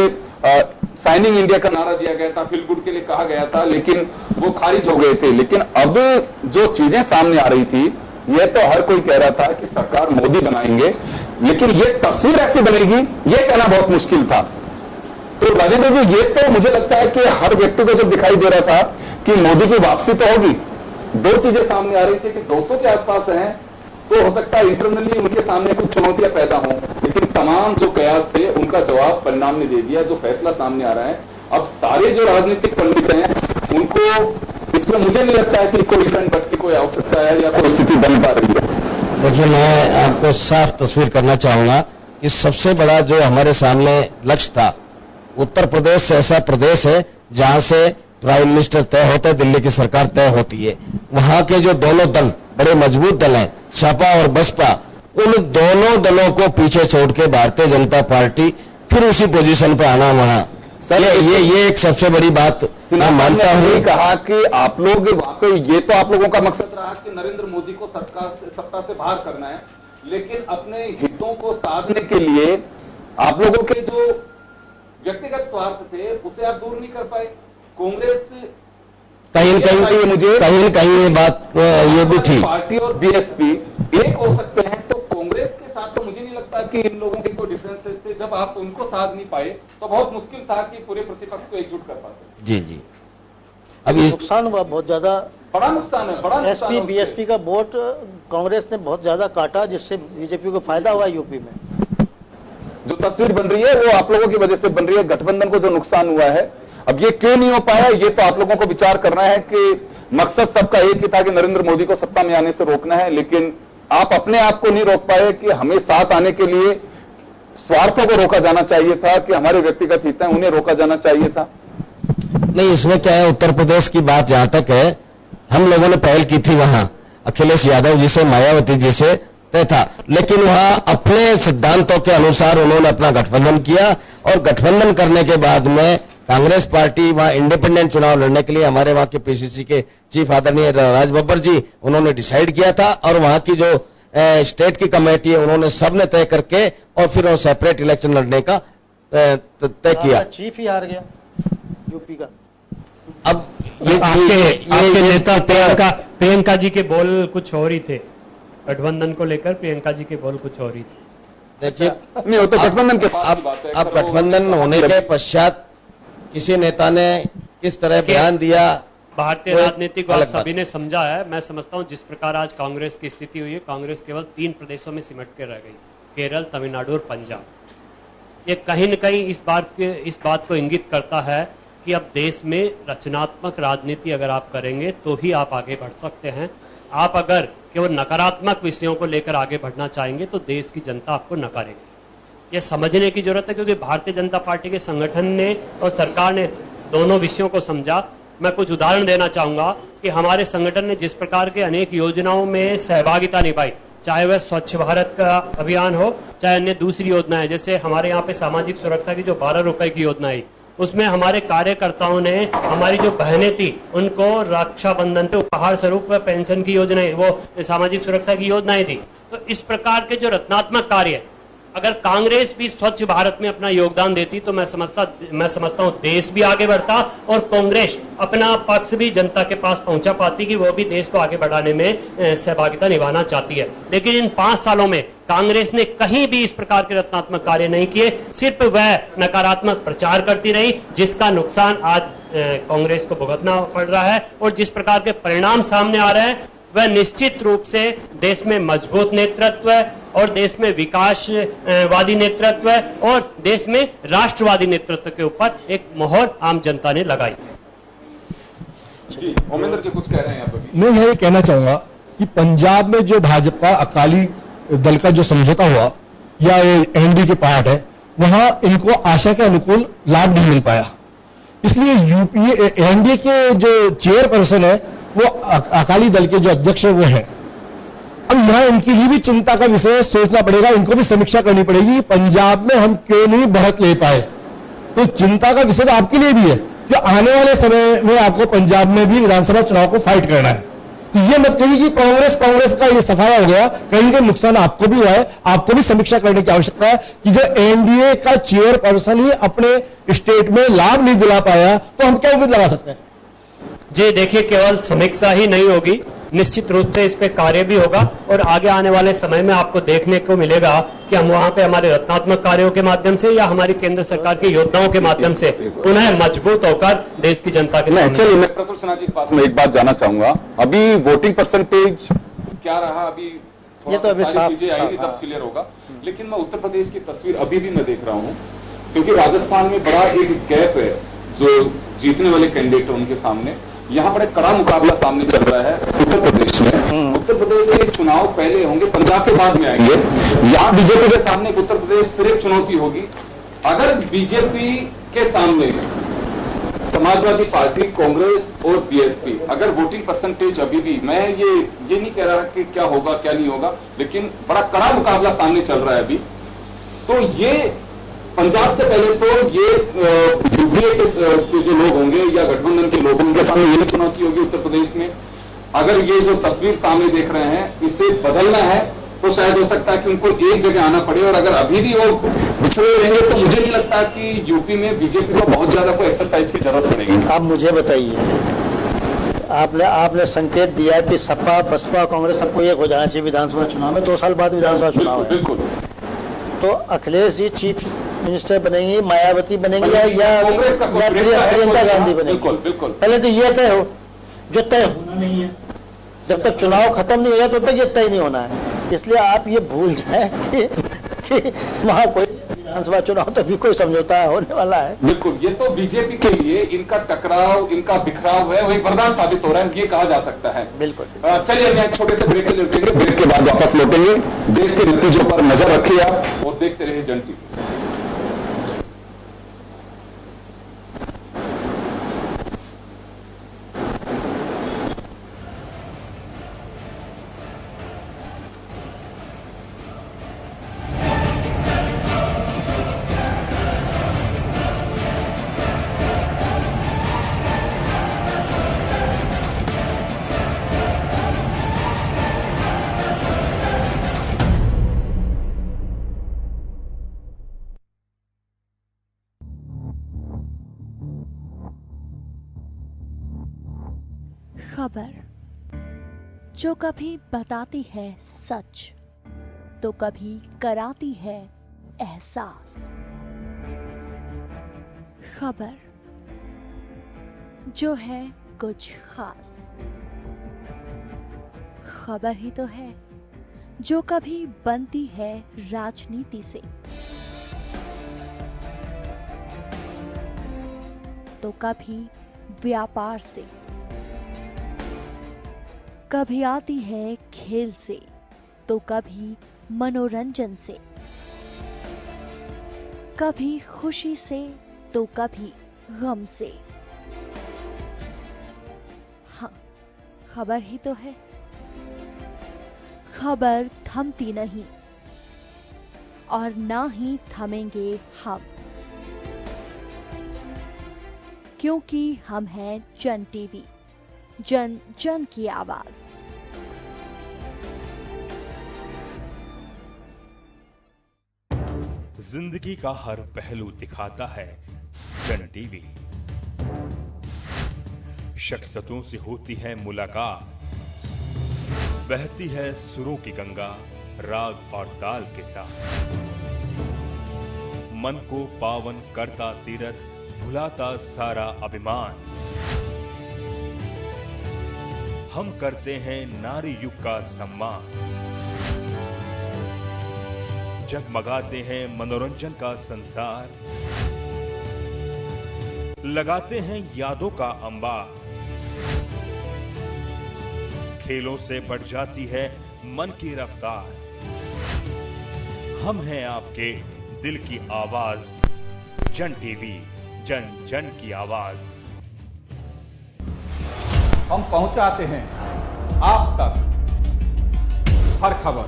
साइनिंग इंडिया का नारा दिया गया था, फील गुड के लिए कहा गया था, लेकिन वो खारिज हो गए थे। लेकिन अब जो चीजें सामने आ रही थी, यह तो हर कोई कह रहा था कि सरकार मोदी बनाएंगे, लेकिन यह तस्वीर ऐसी बनेगी यह कहना बहुत मुश्किल था। तो राजेंद्र जी, ये तो मुझे लगता है कि हर व्यक्ति को जब दिखाई दे रहा था कि मोदी की वापसी तो होगी, दो चीजें सामने आ रही थी कि 200 के आसपास हैं, तो हो सकता है इंटरनली उनके सामने कुछ चुनौतियां पैदा हों, लेकिन तमाम जो कयास थे उनका जवाब परिणाम ने दे दिया। जो फैसला सामने आ रहा है, अब सारे जो राजनीतिक पंडित हैं उनको इसमें मुझे नहीं लगता है कि कोई फ्रंट बट की कोई आवश्यकता है या कोई स्थिति बन पा रही है। देखिए, मैं आपको साफ तस्वीर करना चाहूंगा कि सबसे बड़ा जो हमारे सामने लक्ष्य था, उत्तर प्रदेश ऐसा प्रदेश है जहां से प्राइम मिनिस्टर तय होता है, दिल्ली की सरकार तय होती है। वहां के जो दोनों दल बड़े मजबूत दल हैं, सपा और बसपा, उन दोनों दलों को पीछे छोड़ के भारतीय जनता पार्टी फिर उसी पोजीशन पर आना वहां सर, ये एक सबसे बड़ी बात मैं मानता हूं। कहा कि आप लोग वाकई ये तो आप लोगों का मकसद रहा कि नरेंद्र मोदी को सत्ता से बाहर करना है, लेकिन अपने हितों को साधने के लिए आप लोगों के जो व्यक्तिगत स्वार्थ थे उसे आप दूर नहीं कर पाए। कांग्रेस कहीं ये बात ये भी थी, पार्टी और बीएसपी एक हो सकते हैं, तो कांग्रेस के साथ तो मुझे नहीं लगता कि इन लोगों के कोई डिफरेंसेस थे। जब आप उनको साध नहीं पाए तो बहुत मुश्किल था कि पूरे प्रतिपक्ष को एकजुट कर पाते। जी अभी नुकसान हुआ, बहुत ज्यादा बड़ा नुकसान है, बड़ा एसपी बीएसपी का वोट कांग्रेस ने बहुत ज्यादा काटा, जिससे बीजेपी को फायदा हुआ। यूपी में जो तस्वीर बन रही है वो आप लोगों की वजह से बन रही है, गठबंधन को जो नुकसान हुआ है। अब ये क्यों नहीं हो पाया, ये तो आप लोगों को विचार करना है कि मकसद सबका एक ही था कि नरेंद्र मोदी को सत्ता में आने से रोकना है, लेकिन आप अपने आप को नहीं रोक पाए कि हमें साथ आने के लिए स्वार्थों को रोका जाना चाहिए था, कि हमारे व्यक्तिगत हित हैं उन्हें रोका जाना चाहिए था। नहीं, इसमें क्या है, उत्तर प्रदेश की बात जहां तक है, हम लोगों ने पहल की थी वहां अखिलेश यादव जी से, मायावती जी से तय था, लेकिन वहां अपने सिद्धांतों के अनुसार उन्होंने अपना गठबंधन किया और गठबंधन करने के बाद में कांग्रेस पार्टी वहां इंडिपेंडेंट चुनाव लड़ने के लिए हमारे वहां के पीसीसी के चीफ आदरणीय राज बब्बर जी उन्होंने डिसाइड किया था, और वहां की जो स्टेट की कमेटी है उन्होंने सबने तय करके और फिर सेपरेट इलेक्शन लड़ने का तय किया। चीफ ही हार गया यूपी का। अब आपके नेता प्रियंका जी के बोल कुछ और ही थे, गठबंधन को लेकर प्रियंका जी के बोल कुछ और ही थे। देखिए, नहीं वो तो गठबंधन के पास की बात है। अब गठबंधन होने के पश्चात किसी नेता ने किस तरह बयान दिया, भारतीय राजनीति को आप सभी ने समझा है। मैं समझता हूं जिस प्रकार आज कांग्रेस की स्थिति हुई है, कांग्रेस केवल 3 प्रदेशों में सिमट के रह गई, केरल, तमिलनाडु और पंजाब। ये कहीं न कहीं इस बात को इंगित करता है कि अब देश में रचनात्मक राजनीति अगर आप करेंगे तो ही आप आगे बढ़ सकते हैं। आप अगर केवल नकारात्मक विषयों को लेकर आगे बढ़ना चाहेंगे तो देश की जनता आपको नकारेगी। यह समझने की जरूरत है, क्योंकि भारतीय जनता पार्टी के संगठन ने और सरकार ने दोनों विषयों को समझा। मैं कुछ उदाहरण देना चाहूंगा कि हमारे संगठन ने जिस प्रकार के अनेक योजनाओं में सहभागिता निभाई, चाहे वह स्वच्छ भारत का अभियान हो, चाहे अन्य दूसरी योजनाएं, जैसे हमारे यहाँ पे सामाजिक सुरक्षा की जो 12 रुपए की योजना है, उसमें हमारे कार्यकर्ताओं ने हमारी जो बहनें थी उनको रक्षाबंधन पे उपहार स्वरूप व पेंशन की योजनाएं, वो सामाजिक सुरक्षा की योजनाएं थी। तो इस प्रकार के जो रचनात्मक कार्य है, अगर कांग्रेस भी स्वच्छ भारत में अपना योगदान देती तो मैं समझता हूं देश भी आगे बढ़ता और कांग्रेस अपना पक्ष भी जनता के पास पहुंचा पाती कि वो भी देश को आगे बढ़ाने में सहभागिता निभाना चाहती है। लेकिन इन 5 सालों में कांग्रेस ने कहीं भी इस प्रकार के रचनात्मक कार्य नहीं किए, सिर्फ वह नकारात्मक प्रचार करती रही, जिसका नुकसान आज कांग्रेस को भुगतना पड़ रहा है। और जिस प्रकार के परिणाम सामने आ रहे हैं वह निश्चित रूप से देश में मजबूत नेतृत्व और देश में विकासवादी नेतृत्व और देश में राष्ट्रवादी नेतृत्व के ऊपर एक मोहर आम जनता ने लगाई। जी ओमेंद्र जी कुछ कह रहे हैं यहाँ पर। मैं यह कहना चाहूंगा कि पंजाब में जो भाजपा अकाली दल का जो समझौता हुआ या एनडीए के पार्ट है, वहां इनको आशा के अनुकूल लाभ नहीं मिल पाया। इसलिए यूपीए एनडीए के जो चेयरपर्सन है वो अकाली दल के जो अध्यक्ष है वो है। अब यहां इनके लिए भी चिंता का विषय सोचना पड़ेगा, इनको भी समीक्षा करनी पड़ेगी। पंजाब में हम क्यों नहीं बढ़त ले पाए, तो चिंता का विषय तो आपके लिए भी है कि आने वाले समय में आपको पंजाब में भी विधानसभा चुनाव को फाइट करना है। तो ये मत कहिए कि कांग्रेस का ये सफाया हो गया, कहीं ना नुकसान आपको भी हुआ है। आपको भी समीक्षा करने की आवश्यकता है कि जब एनडीए का चेयरपर्सन ही अपने स्टेट में लाभ नहीं दिला पाया तो हम क्या उम्मीद लगा सकते हैं। जी देखिए, केवल समीक्षा ही नहीं होगी, निश्चित रूप से इस पे कार्य भी होगा और आगे आने वाले समय में आपको देखने को मिलेगा कि हम वहां पे हमारे रचनात्मक कार्यों के माध्यम से या हमारी केंद्र सरकार के योजनाओं के माध्यम से पुनः मजबूत होकर देश की जनता के सामने। चलिए मैं प्रतुल सिन्हा जी के पास में एक बात जानना चाहूंगा, अभी वोटिंग परसेंटेज क्या रहा, अभी ये तो अभी साफ चीजें आएंगी तब क्लियर होगा। लेकिन मैं उत्तर प्रदेश की तस्वीर अभी भी मैं देख रहा हूं, क्योंकि राजस्थान में बड़ा एक गैप है जो जीतने वाले कैंडिडेट है उनके सामने। यहाँ पर एक कड़ा मुकाबला सामने चल रहा है उत्तर प्रदेश में। उत्तर प्रदेश के चुनाव पहले होंगे, पंजाब के बाद में आएंगे। यहाँ बीजेपी के सामने उत्तर प्रदेश फिर एक चुनौती होगी। अगर बीजेपी के सामने समाजवादी पार्टी, कांग्रेस और बीएसपी, अगर वोटिंग परसेंटेज अभी भी, मैं ये नहीं कह रहा कि क्या होगा क्या नहीं होगा, लेकिन बड़ा कड़ा मुकाबला सामने चल रहा है अभी, तो ये पंजाब से पहले तो ये यूपीए के जो लोग होंगे या गठबंधन के लोग उनके सामने यही चुनौती होगी उत्तर प्रदेश में। अगर ये जो तस्वीर सामने देख रहे हैं इसे बदलना है तो शायद हो सकता है कि उनको एक जगह आना पड़े, और अगर अभी भी वो बिछड़े रहेंगे तो मुझे नहीं लगता कि यूपी में बीजेपी को बहुत ज्यादा कोई एक्सरसाइज की जरूरत पड़ेगी। आप मुझे बताइए, आपने संकेत दिया कि सपा, बसपा, कांग्रेस सबको एक हो जाना चाहिए विधानसभा चुनाव में, 2 साल बाद विधानसभा चुनाव है। बिल्कुल। तो अखिलेश जी चीफ मिनिस्टर बनेंगी, मायावती बनेंगी या प्रियंका गांधी बनेंगी? बिल्कुल। पहले तो ये तय हो, जो तय होना नहीं है। जब तक चुनाव खत्म नहीं होगा तब तक ये तय नहीं होना है। इसलिए आप ये भूल जाए कि वहां कोई विधानसभा चुनाव तक भी कोई समझौता होने वाला है। बिल्कुल, ये तो बीजेपी के लिए इनका टकराव, इनका बिखराव है, वो एक वरदान साबित हो रहा है, ये कहा जा सकता है। बिल्कुल। चलिए मैं एक छोटे से ब्रेक लेंगे, ब्रेक के बाद वापस लौटेंगे। देश के नतीजों पर नजर रखिए आप और देखते रहिए जन टीवी। खबर जो कभी बताती है सच तो कभी कराती है एहसास। खबर जो है कुछ खास। खबर ही तो है जो कभी बनती है राजनीति से तो कभी व्यापार से, कभी आती है खेल से तो कभी मनोरंजन से, कभी खुशी से तो कभी गम से। हाँ, खबर ही तो है। खबर थमती नहीं और ना ही थमेंगे हम, क्योंकि हम हैं जन टीवी, जन जन की आवाज। जिंदगी का हर पहलू दिखाता है जन टीवी। शख्सियतों से होती है मुलाकात, बहती है सुरों की गंगा राग और ताल के साथ। मन को पावन करता तीरथ, भुलाता सारा अभिमान। हम करते हैं नारी युग का सम्मान, जगमगाते हैं मनोरंजन का संसार, लगाते हैं यादों का अंबार। खेलों से बढ़ जाती है मन की रफ्तार। हम हैं आपके दिल की आवाज, जन टीवी, जन जन की आवाज। हम पहुंचाते हैं आप तक हर खबर।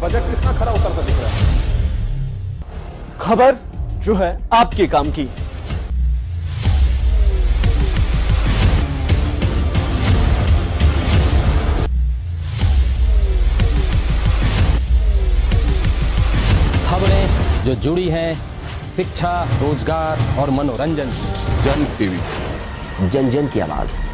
बजट कितना खरा उतरता दिख रहा है। खबर जो है आपके काम की। खबरें जो जुड़ी हैं शिक्षा, रोजगार और मनोरंजन। जन टीवी, जन जन की आवाज।